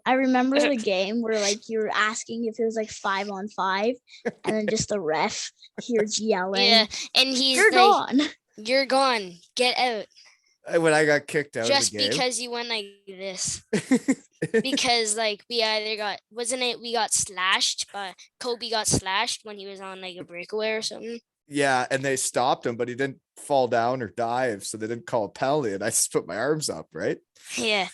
I remember the game where like you were asking if it was like 5-on-5, and then just the ref hears yelling. Yeah. And he's You're like, gone. you're gone. Get out. When I got kicked out Just of the game. because you went like this. Because like we either got, wasn't it, we got slashed, but Colby got slashed when he was on like a breakaway or something. Yeah, and they stopped him, but he didn't fall down or dive, so they didn't call a penalty, and I just put my arms up, right? Yeah.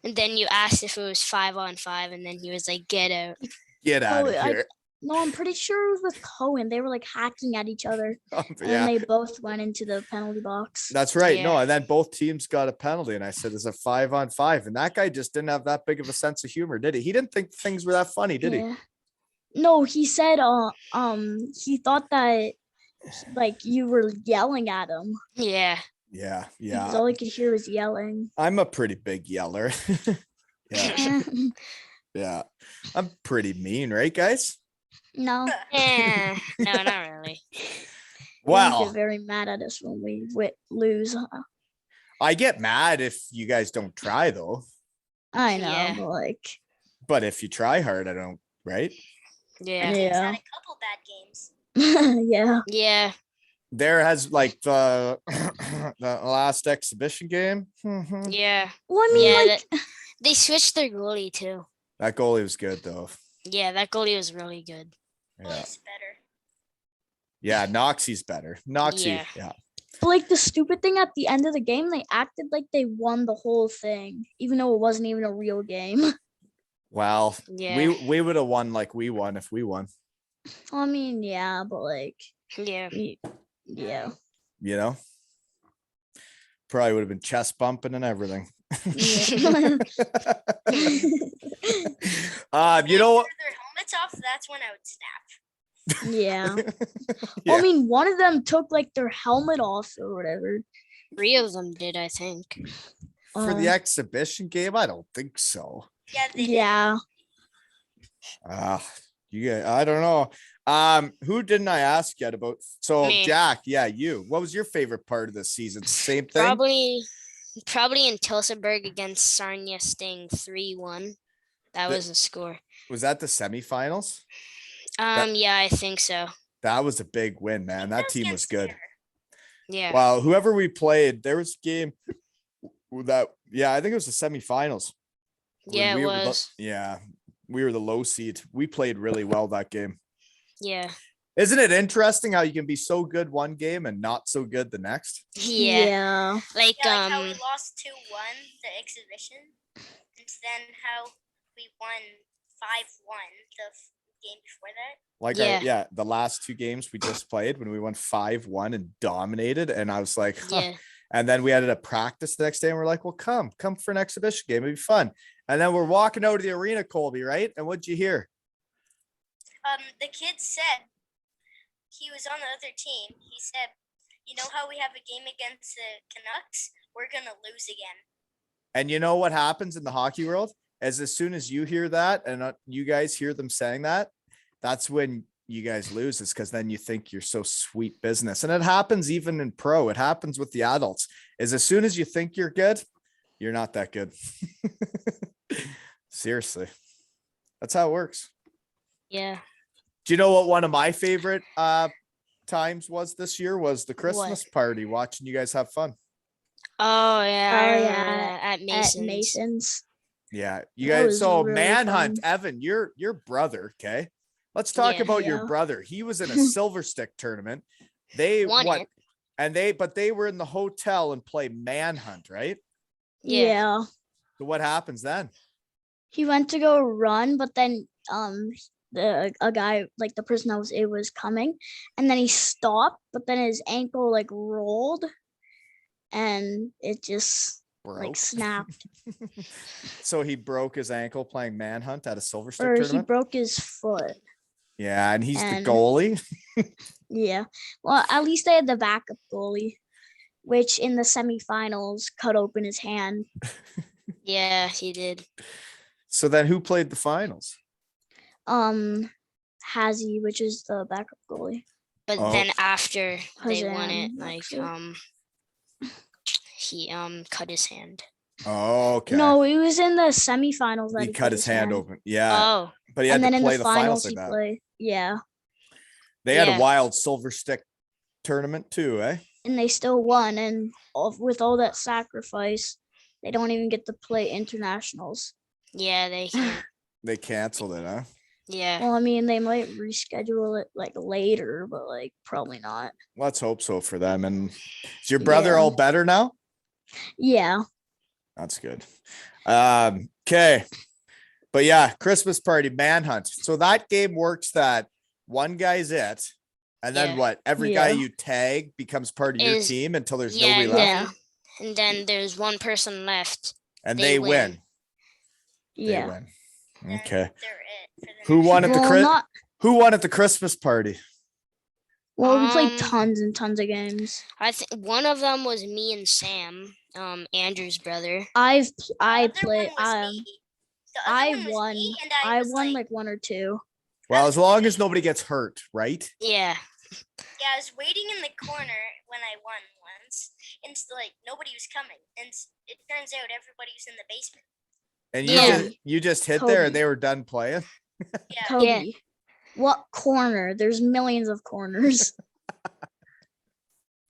And then you asked if it was 5-on-5, and then he was like, get out. Get out of Oh, here. No, I'm pretty sure it was with Cohen. They were like hacking at each other, and Yeah, they both went into the penalty box. that's right. No, Yeah. and then both teams got a penalty, and I said it's a 5-on-5, and that guy just didn't have that big of a sense of humor, did he? He didn't think things were that funny, did he? Yeah. No, he said he thought that like you were yelling at him. Yeah. Yeah, Because yeah. all he could hear was yelling. I'm a pretty big yeller. Yeah, no. yeah. I'm pretty mean, right, guys? No, not really. You Wow. get very mad at us when we lose. I get mad if you guys don't try, though. I know, Yeah. but like, But if you try hard, I don't, right? Yeah. He's Yeah. had a couple bad games. yeah. Yeah. There has like the the last exhibition game. Yeah. Well, I mean, Yeah. like, They switched their goalie too. That goalie was good though. Yeah, that goalie was really good. Yeah, He's better. yeah. Noxie's better. Noxie. Yeah. Yeah. but, like the stupid thing at the end of the game, they acted like they won the whole thing, even though it wasn't even a real game. Well, Yeah. we would have won like we won if we won. I mean, yeah, but like, Yeah. yeah. You know, probably would have been chest bumping and everything. Yeah. You know what? After their helmets off, that's when I would snap. yeah. Yeah. I mean, one of them took like their helmet off or whatever. 3 of them did, I think. For the Um, exhibition game, I don't think so. Yeah, they did. Yeah. I don't know. Who didn't I ask yet about? So Me. Jack, yeah, you. What was your favorite part of this season? Same thing. Probably in Tilsonburg against Sarnia Sting 3-1. That was the score. Was that the semifinals? That- Yeah, I think so. That was a big win, man. That team was good. Yeah. Wow, whoever we played, there was a game that, yeah, I think it was the semifinals. when Yeah, it we were the- was. yeah, we were the low seed. We played really well that game. Yeah. Isn't it interesting how you can be so good one game and not so good the next? Yeah. Like Yeah, like how we lost 2-1 the exhibition, and then how we won 5-1 the game before that. Like the last two games we just played when we won 5-1 and dominated, and I was like, huh. Yeah. And then we had to practice the next day, and we're like, well, come for an exhibition game, it'd be fun. And then we're walking out of the arena, Colby, right? And what'd you hear? The kid said, he was on the other team. He said, you know how we have a game against the Canucks? We're going to lose again. And you know what happens in the hockey world? As soon as you hear that and you guys hear them saying that, that's when you guys lose. It's because then you think you're so sweet business. And it happens even in pro. It happens with the adults. Is as soon as you think you're good, you're not that good. Seriously. That's how it works. Yeah. Do you know what one of my favorite times was this year? Was the Christmas party, watching you guys have fun. Oh yeah. I remember yeah, that at At Mason's. Mason's. Yeah, you That guys. was So really Manhunt, fun. Evan, your brother. Okay, let's talk Yeah. about your Yeah. brother. He was in a silver stick tournament. They Won what? it. And they were in the hotel and play Manhunt, right? Yeah. Yeah. So what happens then? He went to go run, but then a guy, like the person that was coming, and then he stopped, but then his ankle like rolled and it just Broke. like snapped. So he broke his ankle playing Manhunt at a silver stick Or he tournament. broke his foot. Yeah, and he's and- the goalie. Yeah. Well, at least they had the backup goalie, which in the semifinals cut open his hand. Yeah, he did. So then who played the finals? Hazy, which is the backup goalie. But Oh. then after they won it, Hazan, like actually. he cut his hand. Oh, okay. No, he was in the semifinals that he cut his hand open. Yeah, Oh. but he had And then to in play the the finals finals like he that. played. Yeah. They had a Yeah. wild silver stick tournament too, eh? And they still won. And with all that sacrifice, they don't even get to play internationals. Yeah, they can't. They canceled it, huh? Yeah. Well, I mean, they might reschedule it like later, but like probably not. Let's hope so for them. And is your brother Yeah. all better now? Yeah. That's good. Okay. But yeah, Christmas party, Manhunt. So that game works that one guy's it. And then Yeah. what? Every guy Yeah. you tag becomes part of your Is- team until there's Yeah, nobody and left. then, and then there's one person left. And they they win. win. Yeah. They win. Then Okay. they're it for the Who next won at the Well, Chris- not. Who won at the Christmas party? Well, we played Um, tons and tons of games. I think one of them was me and Sam, Andrew's brother. I other played. one was me. The other I one was won. me, and I was won like one or two. Well, as long as nobody gets hurt, right? Yeah. Yeah, I was waiting in the corner when I won once, and like nobody was coming, and it turns out everybody was in the basement. And Yeah. you just hit there and Kobe. they were done playing. Yeah, Kobe. What corner? There's millions of corners.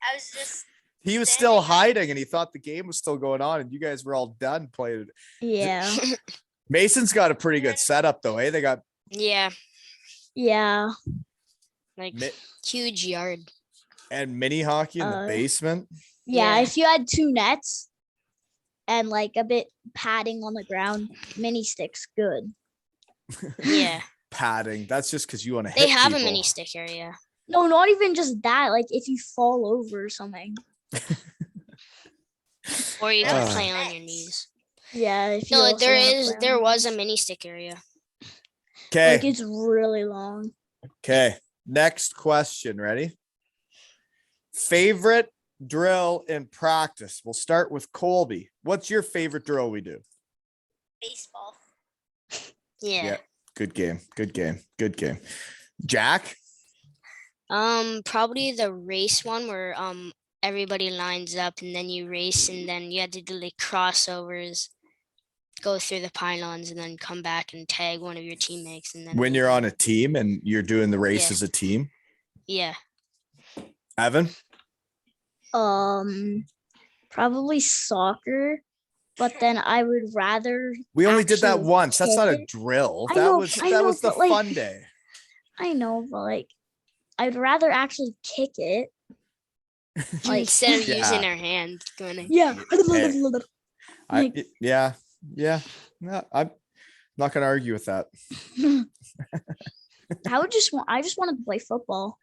I was just He was Standing still up. hiding and he thought the game was still going on and you guys were all done playing. Yeah. Mason's got a pretty good setup though, eh? They got Yeah. Yeah. Like mi- huge yard. and mini hockey in the Uh, basement. Yeah. Yeah. If you had two nets and like a bit padding on the ground, mini sticks good. Yeah. Padding. That's just because you want to hit They have people. a mini stick area. No, not even just that. Like if you fall over or something. Or you can Uh. play on your knees. Yeah. If you No, also wanna play there on was a those. mini stick area. Okay. Like it's really long. Okay. Next question. Ready? Favorite drill in practice. We'll start with Colby. What's your favorite drill we do? baseball. Yeah. Good game. Good game. Good game. Jack? Probably the race one where everybody lines up and then you race and then you had to do like crossovers, go through the pylons and then come back and tag one of your teammates and then When you're on a team and you're doing the race Yeah. as a team. yeah. Evan? Probably soccer, but then I would rather. We only did that actually once. That's not a kick it. drill. I That know, was I that know, was the but, like, fun day. I know, but like, I'd rather actually kick it. Like, Instead of using Yeah. our hands going to yeah. Like- Yeah. No, I'm not gonna argue with that. I just wanted to play football.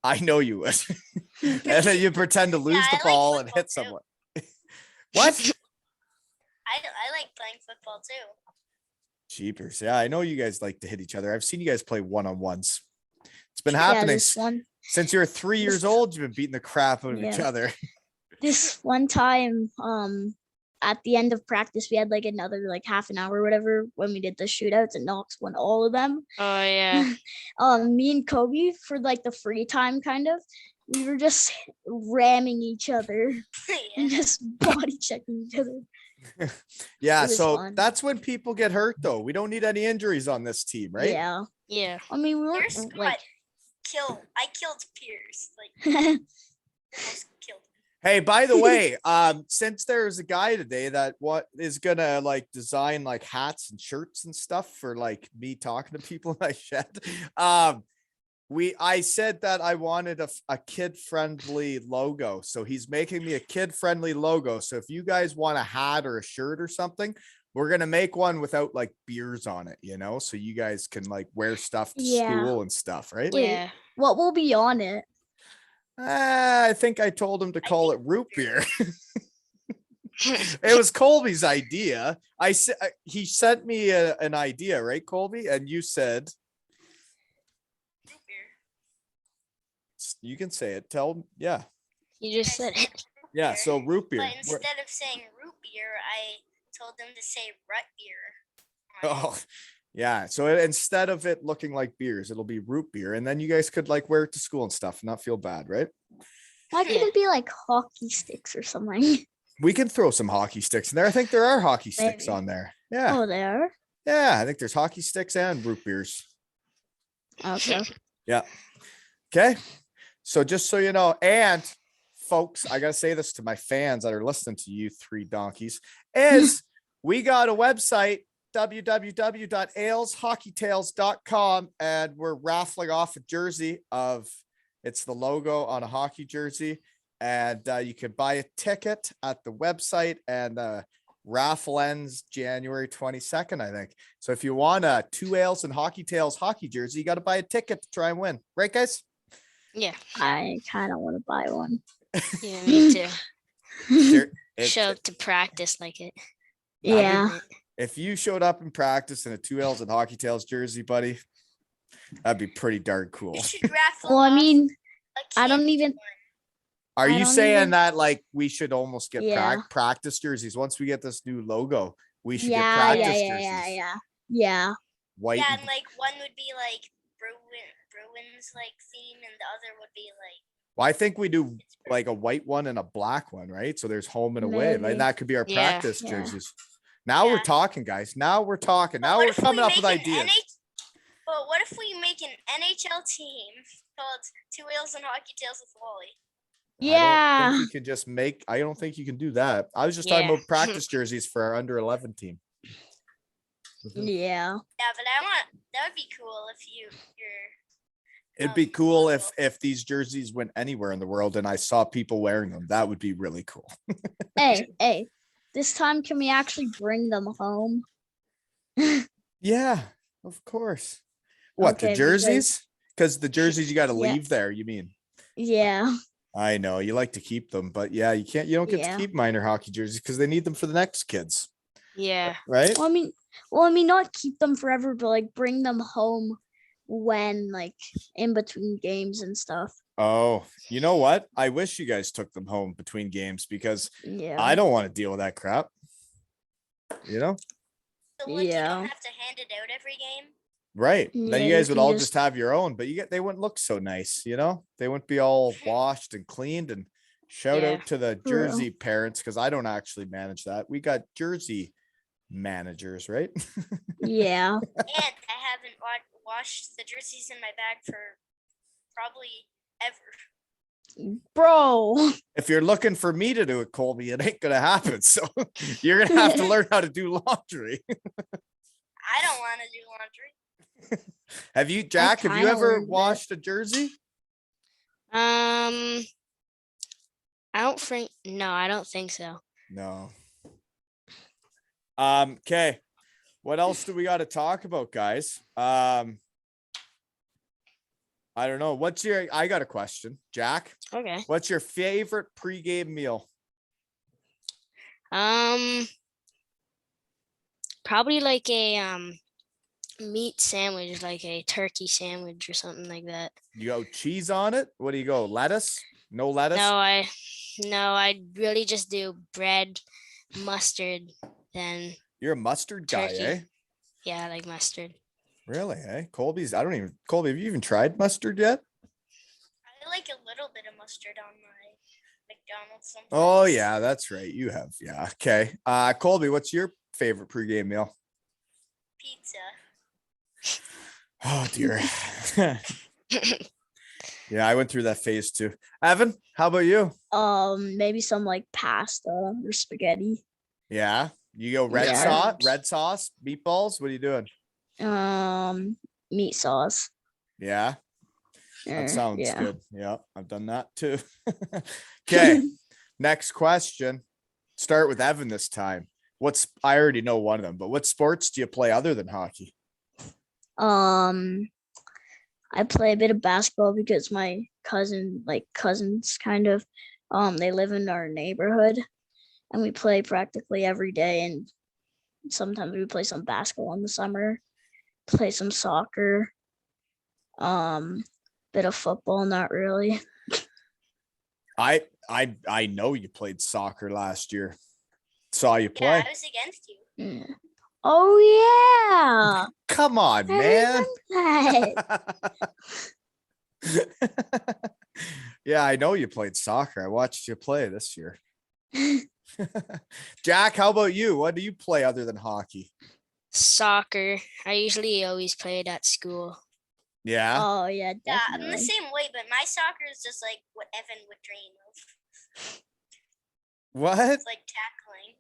I know you would. And then you pretend to lose I the like ball and football hit too. someone. What? I like playing football too. Jeepers. Yeah, I know you guys like to hit each other. I've seen you guys play one-on-ones. It's been Yeah, happening this one. since you were 3 years old. You've been beating the crap out of each Yeah. other. This one time, at the end of practice, we had like another like half an hour or whatever when we did the shootouts, and Knox won all of them. Oh yeah. Me and Kobe for like the free time kind of, we were just ramming each other and Yeah. just body checking each other. Yeah, It was so fun. that's when people get hurt though. We don't need any injuries on this team, right? Yeah. Yeah. I mean, we Your weren't squad like I killed Pierce. Like almost killed him. Hey, by the way, since there's a guy today that is gonna like design like hats and shirts and stuff for like me talking to people in my shed. I said that I wanted a kid-friendly logo. So he's making me a kid-friendly logo. So if you guys want a hat or a shirt or something, we're gonna make one without like beers on it, so you guys can like wear stuff to Yeah. school and stuff, right? Wait. Yeah. what will be on it. I think I told him to I call it think root beer. It was Colby's idea. I said he sent me an idea, right, Colby? And you said Root beer. you can say it. Tell him, yeah, You just I said said it. root yeah. beer, So root beer. But instead of saying root beer, I told them to say rut beer. Oh, yeah. So instead of it looking like beers, it'll be root beer, and then you guys could like wear it to school and stuff, and not feel bad, right? Why could Yeah. it be like hockey sticks or something? We can throw some hockey sticks in there. I think there are hockey sticks Maybe. on there. Yeah, Oh, there. yeah. I think there's hockey sticks and root beers. Okay. Yeah. Okay. So just so you know, and folks, I gotta say this to my fans that are listening to you three donkeys, is we got a website, www.aleshockeytales.com, and we're raffling off a jersey it's the logo on a hockey jersey, and you can buy a ticket at the website, and raffle ends January 22nd, I think. So if you want a 2 Ales and Hockey Tales hockey jersey, you got to buy a ticket to try and win, right, guys? Yeah. I kind of want to buy one. Yeah, me too. There- it- Show up to practice like it. Yeah. if you showed up in practice in a 2 Ls and Hockey Tales jersey, buddy, that'd be pretty darn cool. We should raffle Well, I off mean, a I don't kid even. one. Are I you don't saying even- that like we should almost get Yeah. practice jerseys once we get this new logo? We should get Yeah, practice yeah, jerseys. yeah, yeah, yeah. White. Yeah, and- and like one would be like Bruins like theme, and the other would be like Well, I think we do Pittsburgh. like a white one and a black one, right? So there's home and away, Maybe. and that could be our Yeah. practice Yeah. jerseys. Now we're Yeah. talking, guys. Now we're talking. But Now what we're if we coming up make with an ideas. But what if we make an NHL team called 2 Wheels and Hockey Tales with Wally? I don't Yeah. think you can just make. I don't think you can do that. I was just talking Yeah. about practice jerseys for our under 11 team. Yeah. Yeah, but that would be cool if you're It'd be Um, cool logo. if these jerseys went anywhere in the world and I saw people wearing them. That would be really cool. Hey. This time, can we actually bring them home? Yeah, of course. What, Okay, the jerseys? Because the jerseys you got to Yeah. leave there. You mean? Yeah. I know you like to keep them, but yeah, you don't get Yeah. to keep minor hockey jerseys because they need them for the next kids, Yeah. right? Well, I mean, not keep them forever, but like bring them home when like in between games and stuff. Oh, you know what? I wish you guys took them home between games because Yeah. I don't want to deal with that crap. You know? So like you Yeah. don't have to hand it out every game. Right. Then Yeah, you you guys would can all just- just have your own, but they wouldn't look so nice, you know? They wouldn't be all washed and cleaned. And shout Yeah. out to the For real. Jersey parents, because I don't actually manage that. We got Jersey managers, right? Yeah. And I haven't washed the jerseys in my bag for probably ever. Bro. If you're looking for me to do it, Colby, it ain't gonna happen. So you're gonna have to learn how to do laundry. I don't want to do laundry. Have you, Jack? Have you kinda ever learned that. washed a jersey? I don't think. No, I don't think so. No. Okay. What else do we got to talk about, guys? I don't know. I got a question, Jack. Okay. What's your favorite pregame meal? Probably like a meat sandwich, like a turkey sandwich or something like that. You go cheese on it? What do you go? Lettuce? No lettuce? No, I really just do bread, mustard, then You're a mustard guy, turkey. eh? Yeah, I like mustard. Really, eh? Colby, have you even tried mustard yet? I like a little bit of mustard on my McDonald's sometimes. Oh yeah, that's right. You have, yeah. Okay. Colby, what's your favorite pregame meal? Pizza. Oh dear. Yeah, I went through that phase too. Evan, how about you? Maybe some like pasta or spaghetti. Yeah. You go red Yeah. sauce, meatballs. What are you doing? Meat sauce. Yeah, that sounds yeah. good. Yeah, I've done that too. Okay. Next question. Start with Evan this time. I already know one of them, but what sports do you play other than hockey? I play a bit of basketball because my cousins kind of, they live in our neighborhood and we play practically every day. And sometimes we play some basketball in the summer, play some soccer, bit of football, not really. I know you played soccer last year. Saw you Yeah, play. I was against you. Yeah. Oh Come on, yeah. man. I remember that. Yeah, I know you played soccer. I watched you play this year. Jack, how about you? What do you play other than hockey? Soccer. I usually always play it at school. Yeah. Oh yeah, Yeah, I'm the definitely. same way, but my soccer is just like what Evan would dream of. What? It's like tackling.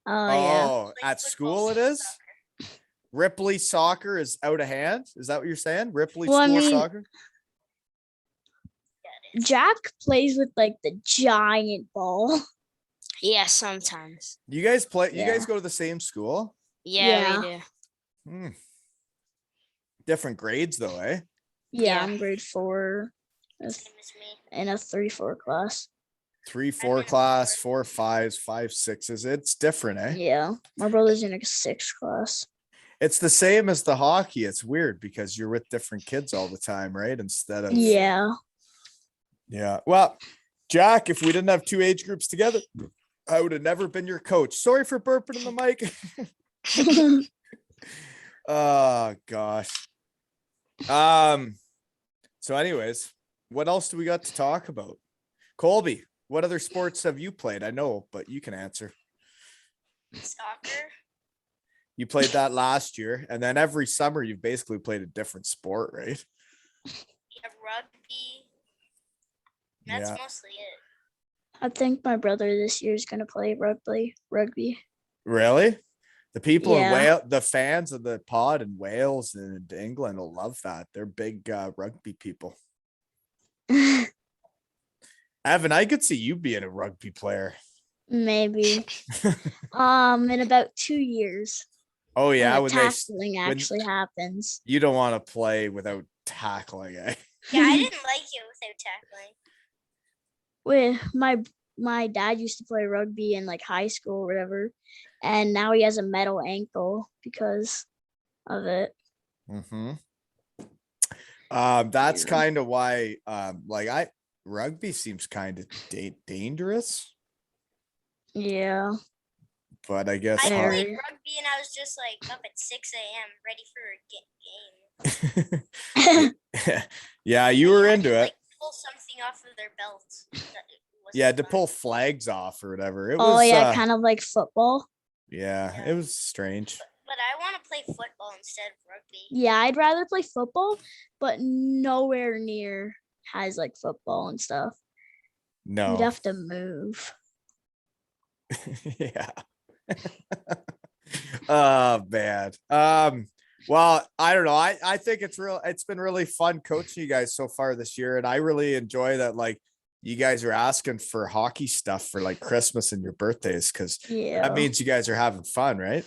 Oh yeah. Oh, Like at football school it slash is? soccer. Ripley soccer is out of hand. Is that what you're saying? Ripley Well, I school mean- soccer? Yeah, it is. Jack plays with like the giant ball. Yeah, sometimes. You guys play, you Yeah. guys go to the same school? Yeah, we do. Hmm. Different grades though, eh? Yeah, Yeah. I'm grade 4 Same as me. in a 3-4 class. 3, I'm 4 in a class, 4. 4 5s, 5 6s. It's different, eh? Yeah, my brother's in a 6th class. It's the same as the hockey. It's weird because you're with different kids all the time, right? Instead of Yeah. Yeah. Well, Jack, if we didn't have 2 age groups together, I would have never been your coach. Sorry for burping in the mic. Oh gosh. So anyways, what else do we got to talk about? Colby, what other sports have you played? I know, but you can answer. Soccer. You played that last year, and then every summer you've basically played a different sport, right? Yeah, rugby. That's Yeah. mostly it. I think my brother this year is gonna play rugby. Really? The people in Yeah. Wales, the fans of the pod in Wales and England will love that. They're big rugby people. Evan, I could see you being a rugby player. Maybe. In about 2 years. Oh when yeah, the when tackling actually happens. you don't want to play without tackling, eh? Yeah, I didn't like it without tackling. With my dad used to play rugby in like high school or whatever, and now he has a metal ankle because of it. Mm-hmm. That's Yeah. kind of why rugby seems kind of dangerous Yeah. but I guess I Fair. played Very. rugby and I was just like up at 6 a.m. ready for a game. Yeah, you They were had into to, it. like, pull something off of their belts. Yeah, to pull flags off or whatever. It Oh was yeah, kind of like football. yeah, Yeah. it was strange. But I want to play football instead of rugby. Yeah, I'd rather play football, but nowhere near has like football and stuff. You'd No. have to move. Yeah. Oh man. Well, I don't know. I think it's been really fun coaching you guys so far this year. And I really enjoy that like you guys are asking for hockey stuff for like Christmas and your birthdays, because Yeah. that means you guys are having fun, right?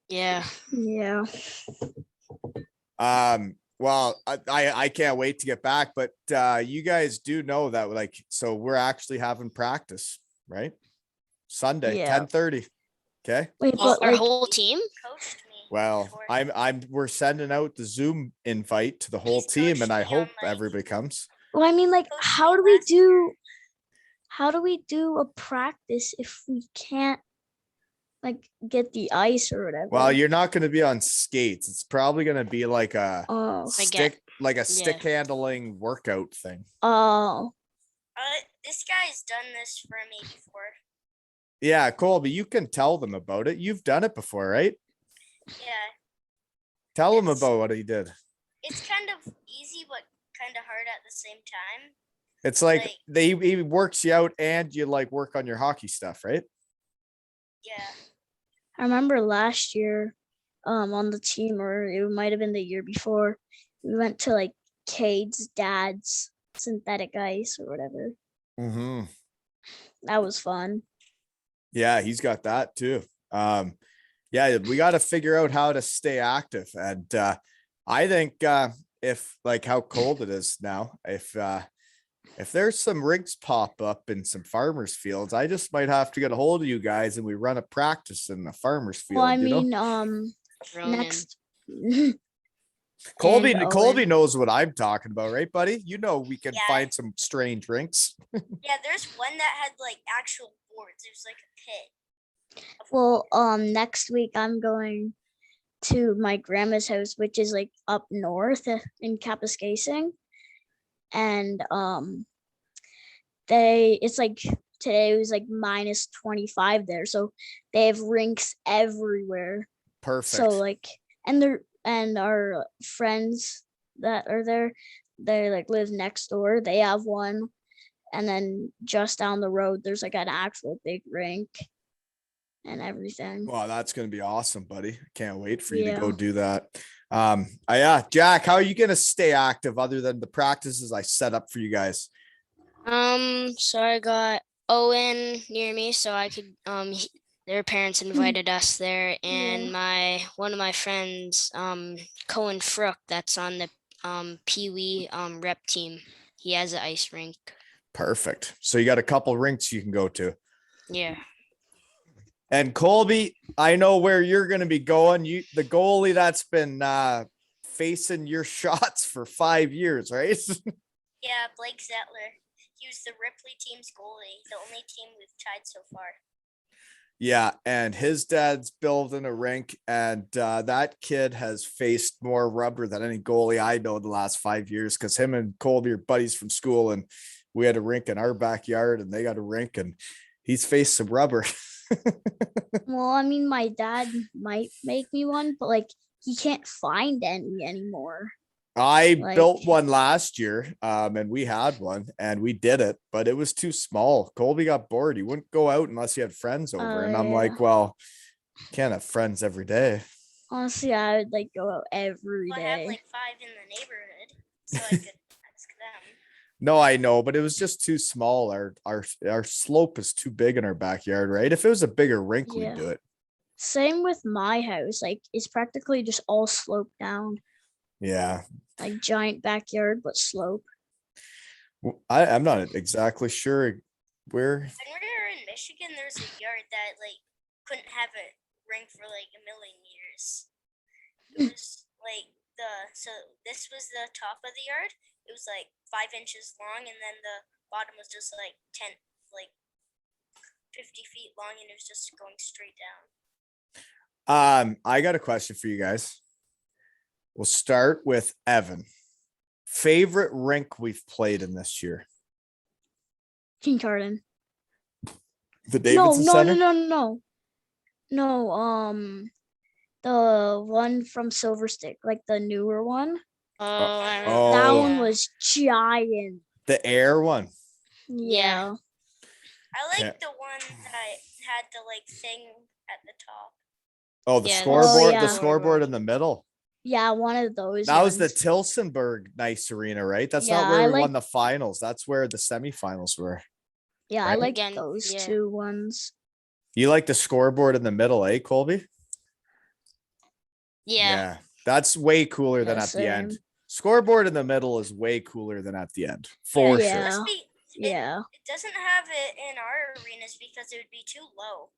Yeah. Yeah. Well, I can't wait to get back, but you guys do know that like so we're actually having practice, right? Sunday, Yeah. 10:30. Okay. Wait, Our but like, whole team? Coached me. Well, before. we're sending out the Zoom invite to the whole He's team, and coached I me on, hope like- everybody comes. well, I mean, like, Coached how me do we last year. do? How do we do a practice if we can't like get the ice or whatever? Well, you're not going to be on skates. It's probably going to be like a Oh. stick handling workout thing. Oh. This guy's done this for me before. Yeah, Colby, you can tell them about it. You've done it before, right? Yeah, Tell them Yes. about what he did. it's kind of easy, but kind of hard at the same time. It's like Like- he works you out and you like work on your hockey stuff, right? Yeah. I remember last year, on the team, or it might have been the year before, we went to like Cade's dad's synthetic ice or whatever. Mm-hmm. That was fun. Yeah, he's got that too. Yeah, we got to figure out how to stay active. And I think if like how cold it is now, if there's some rigs pop up in some farmers fields, I just might have to get a hold of you guys and we run a practice in the farmers field. Well, I you know? mean, Ronan. next. Colby, and Colby Owen. knows what I'm talking about, right, buddy? You know we can Yeah. find some strange rinks. Yeah, there's one that had like actual boards. There's like a pit. of Well, water. next week I'm going to my grandma's house, which is like up north in Kapuskasing, and it's like today it was like minus 25 there, so they have rinks everywhere. Perfect. So like, and our friends that are there, they like live next door. They have one, and then just down the road, there's like an actual big rink and everything. Wow, that's gonna be awesome, buddy. Can't wait for you to go Yeah. do that. Yeah, Jack, how are you gonna stay active other than the practices I set up for you guys? So I got Owen near me, so I could their parents invited us there, and one of my friends, Cohen Frook, that's on the Pee Wee rep team. He has an ice rink. Perfect. So you got a couple rinks you can go to. Yeah. And Colby, I know where you're gonna be going. You the goalie that's been facing your shots for 5 years, right? Yeah, Blake Zettler. He was the Ripley team's goalie, the only team we've tied so far. Yeah, and his dad's building a rink, and that kid has faced more rubber than any goalie I know in the last 5 years, because him and Colby are buddies from school, and we had a rink in our backyard, and they got a rink, and he's faced some rubber. Well, I mean, my dad might make me one, but like he can't find any anymore. I Like- built one last year, and we had one, and we did it, but it was too small. Colby got bored. He wouldn't go out unless he had friends over, and I'm like, yeah. well, can't have friends every day. Honestly, I would like go out every Well, I have day. like 5 in the neighborhood, so I could ask them. No, I know, but it was just too small. Our slope is too big in our backyard, right? If it was a bigger rink, Yeah. we'd do it. Same with my house. Like it's practically just all sloped down, Yeah. like giant backyard, but slope. I'm not exactly sure where. When we were in Michigan, there's a yard that like couldn't have a rink for like a million years. It was like so this was the top of the yard. It was like 5 inches long, and then the bottom was just like 10, like 50 feet long and it was just going straight down. I got a question for you guys. We'll start with Evan. Favorite rink we've played in this year? King Garden. The No, Davidson no, Center? no, no, no. No, the one from Silver Stick, like the newer one. Oh, I remember. Oh. That one yeah. was giant. The air one. Yeah. I like Yeah. the one that had the like thing at the top. Oh, the Yeah, scoreboard, yeah. the scoreboard in the middle. Yeah, one of those. That was the ones. Tilsonburg nice arena, right? That's Yeah, not where I we won like- the finals. That's where the semifinals were. Yeah, I right? like Again, those yeah. two ones. You like the scoreboard in the middle, eh, Colby? Yeah. That's way cooler than Yeah, at the end. same. Scoreboard in the middle is way cooler than at the end. For Yeah. sure. Must be, Yeah. it doesn't have it in our arenas because it would be too low.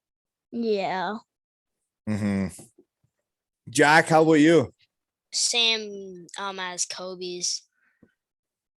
Yeah. Mm-hmm. Jack, how about you? Same as Kobe's.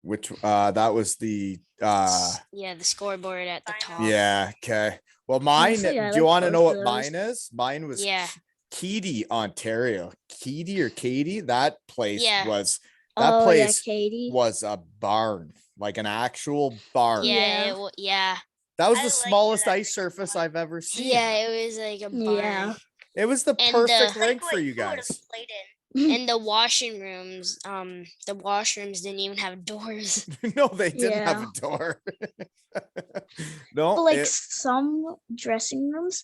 Which that was the Yeah, the scoreboard at the top. yeah, okay. Well, mine, Honestly, I do you like want to know both what of mine those. is? Mine was Yeah. Keedy, Ontario. Keedy or Katie? That place Yeah. was that Oh place yeah, Katie. was a barn, like an actual barn. Yeah. Yeah. Yeah. That was I the like smallest that ice surface I've ever seen. Yeah. It was like a barn. Yeah. It was the And, perfect uh, rink Like for what you would've guys. played in. And the washing rooms, the washrooms didn't even have doors. No, they didn't have Yeah. a door. No, But like it- some dressing rooms,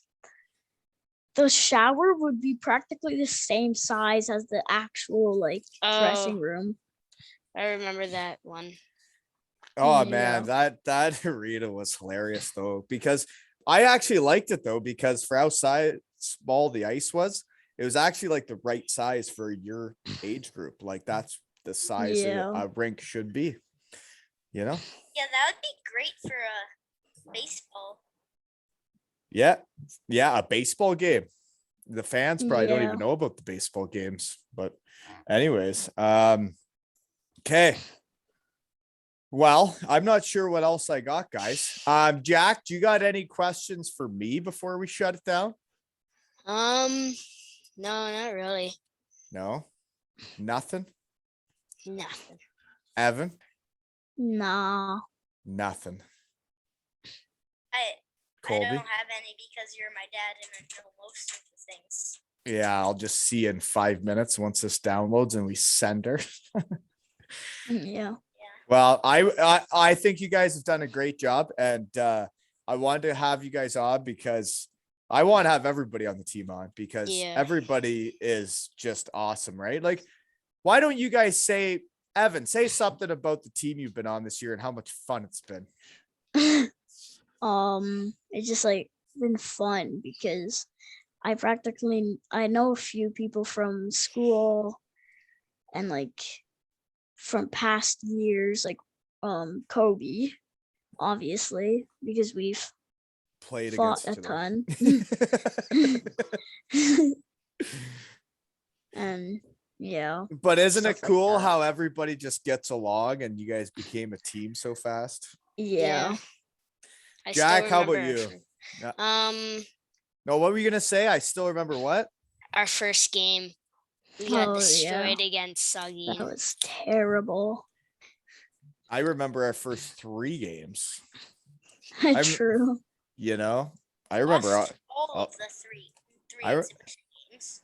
the shower would be practically the same size as the actual like dressing Oh, room. I remember that one. oh Yeah. man, that arena was hilarious though, because I actually liked it though, because for how small the ice was, it was actually like the right size for your age group. Like that's the size that Yeah. a rink should be. You know? Yeah, that would be great for a baseball. Yeah. Yeah, a baseball game. The fans probably don't Yeah. even know about the baseball games, but anyways, okay. Well, I'm not sure what else I got, guys. Jack, do you got any questions for me before we shut it down? No, not really. No, nothing. Nothing. Evan, Nah. nothing. I Colby, don't have any because you're my dad and I know most of the things. yeah, I'll just see you in 5 minutes once this downloads and we send her. Yeah. Well, I think you guys have done a great job, and I wanted to have you guys on because I want to have everybody on the team on because Yeah. everybody is just awesome, right? Like, why don't you guys say, Evan, say something about the team you've been on this year and how much fun it's been. It's just like been fun because I know a few people from school and like from past years, like Kobe, obviously, because we've Played fought against a each other. ton. And yeah. But isn't it Stuff like cool that. how everybody just gets along and you guys became a team so fast? Yeah. I Jack, still how about remember you? Yeah. Our, No, what were you gonna say? I still remember what? our first game. We got Oh, yeah. destroyed against Suggy. That was terrible. I remember our first 3 games. I'm- True. You know, I remember. Lost all oh, of the three I re- exhibition games.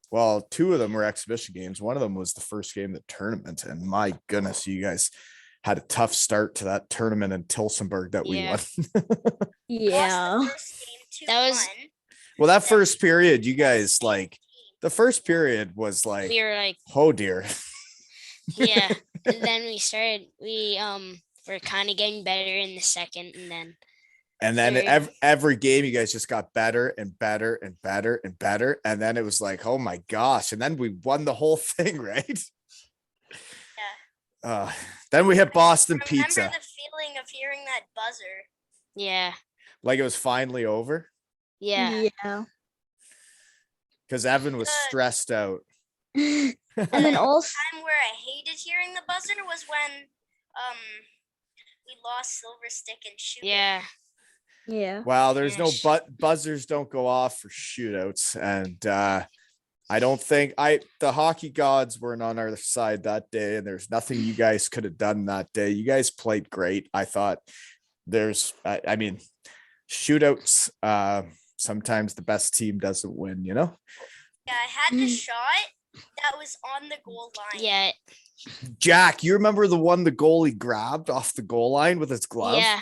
Well, 2 of them were exhibition games. One of them was the first game of the tournament, and my goodness, you guys had a tough start to that tournament in Tilsonburg that we Yeah. won. Yeah. Lost the first game That was- 2-1. Well, that first period, you guys like the first period was like, We were like, oh dear. yeah. And then we were kind of getting better in the second, and then And then Third. every game, you guys just got better and better and better and better. And then it was like, oh my gosh. And then we won the whole thing, right? Yeah. Then we hit Boston Remember Pizza. the feeling of hearing that buzzer. yeah, Like it was finally over yeah. Yeah. because Evan was Good. stressed out. And then also Time where I hated hearing the buzzer was when we lost Silver Stick and Shoot. Yeah. Yeah. Well, there's no Yes. buzzers don't go off for shootouts, and I don't think the hockey gods weren't on our side that day, and there's nothing you guys could have done that day. You guys played great. I thought I mean, shootouts. Sometimes the best team doesn't win. You know. Yeah, I had the shot that was on the goal line. Yeah. Jack, you remember the one the goalie grabbed off the goal line with his glove? Yeah.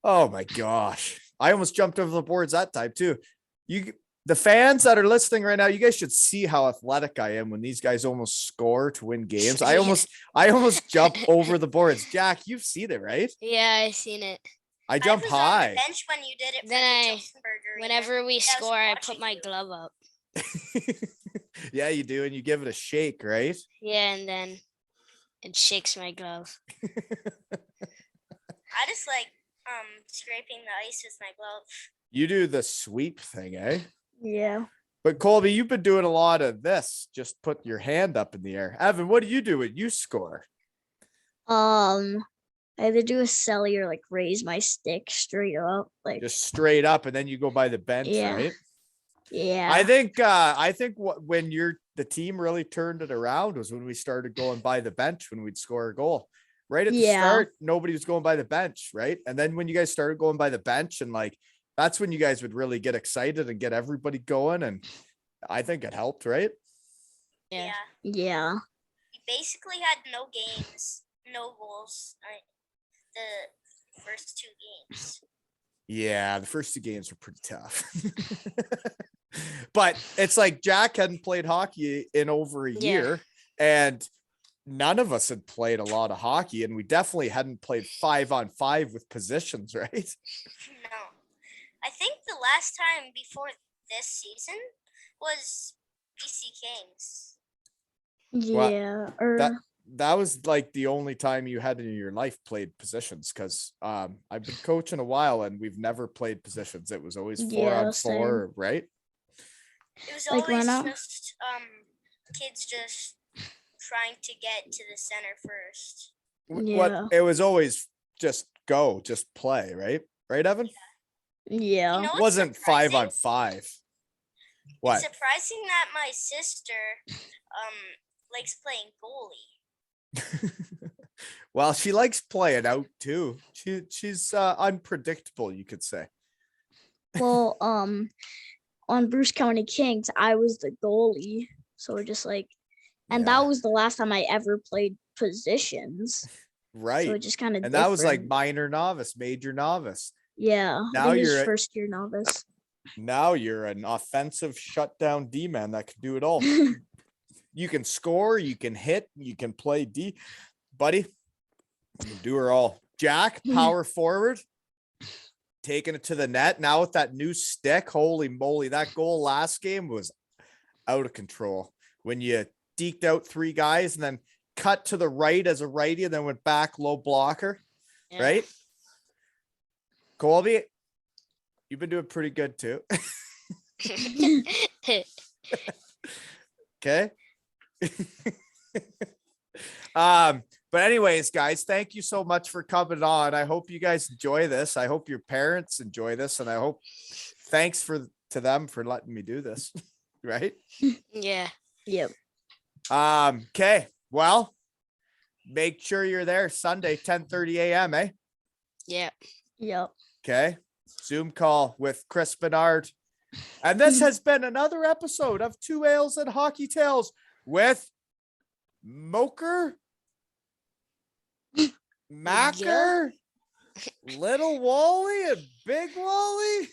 Oh my gosh. I almost jumped over the boards that time too. The fans that are listening right now, you guys should see how athletic I am when these guys almost score to win games. I almost jump over the boards. Jack, you've seen it, right? Yeah, I seen it. I jump was high. on the bench when you did it. Then for the Johnson Burger Whenever we I was score, I watching put my you. glove up. Yeah, you do, and you give it a shake, right? Yeah, and then it shakes my glove. I just like scraping the ice with my glove. You do the sweep thing, eh? Yeah. But Colby, you've been doing a lot of this. Just put your hand up in the air. Evan, what do you do when you score? I either do a celly or like raise my stick straight up. Like Just straight up, and then you go by the bench, Yeah. right? yeah. I think when the team really turned it around was when we started going by the bench when we'd score a goal. Right at the Yeah. start, nobody was going by the bench, right? And then when you guys started going by the bench, and like that's when you guys would really get excited and get everybody going. And I think it helped, right? Yeah. Yeah. We basically had no games, no goals. The first 2 games. Yeah, the first 2 games were pretty tough. But it's like Jack hadn't played hockey in over a Yeah. year, and none of us had played a lot of hockey, and we definitely hadn't played 5-on-5 with positions, right? No. I think the last time before this season was BC Kings. Well, Yeah. Or That was like the only time you had in your life played positions, because I've been coaching a while and we've never played positions. It was always 4-on-4, right? It was Like, always when I- just kids just trying to get to the center first. Yeah. It was always just play, right? Right, Evan? yeah. You know It what's wasn't surprising? 5-on-5. What? It's surprising that my sister likes playing goalie. Well, she likes playing out too. She's unpredictable, you could say. Well, on Bruce County Kings, I was the goalie. So we're just like, and Yeah, that was the last time I ever played positions. right. So it just kind of And that was like minor novice, major novice. yeah. Now I think it was you're at- first year novice. Now you're an offensive shutdown D-man that can do it all. You can score, you can hit, you can play D. Buddy, you can do her all. Jack, power forward, taking it to the net. Now with that new stick, holy moly, that goal last game was out of control. When you deked out 3 guys and then cut to the right as a righty and then went back low blocker, Yeah. right? Colby, you've been doing pretty good too. Okay. But anyways, guys, thank you so much for coming on. I hope you guys enjoy this. I hope your parents enjoy this, and I hope thanks to them for letting me do this. Right? Yeah. Yep. Okay. Well, make sure you're there Sunday, 10:30 a.m. Yeah. Yep. Okay. Zoom call with Chris Bernard. And this has been another episode of 2 Ales and Hockey Tales with Moker, Macker, Little Wally, and Big Wally.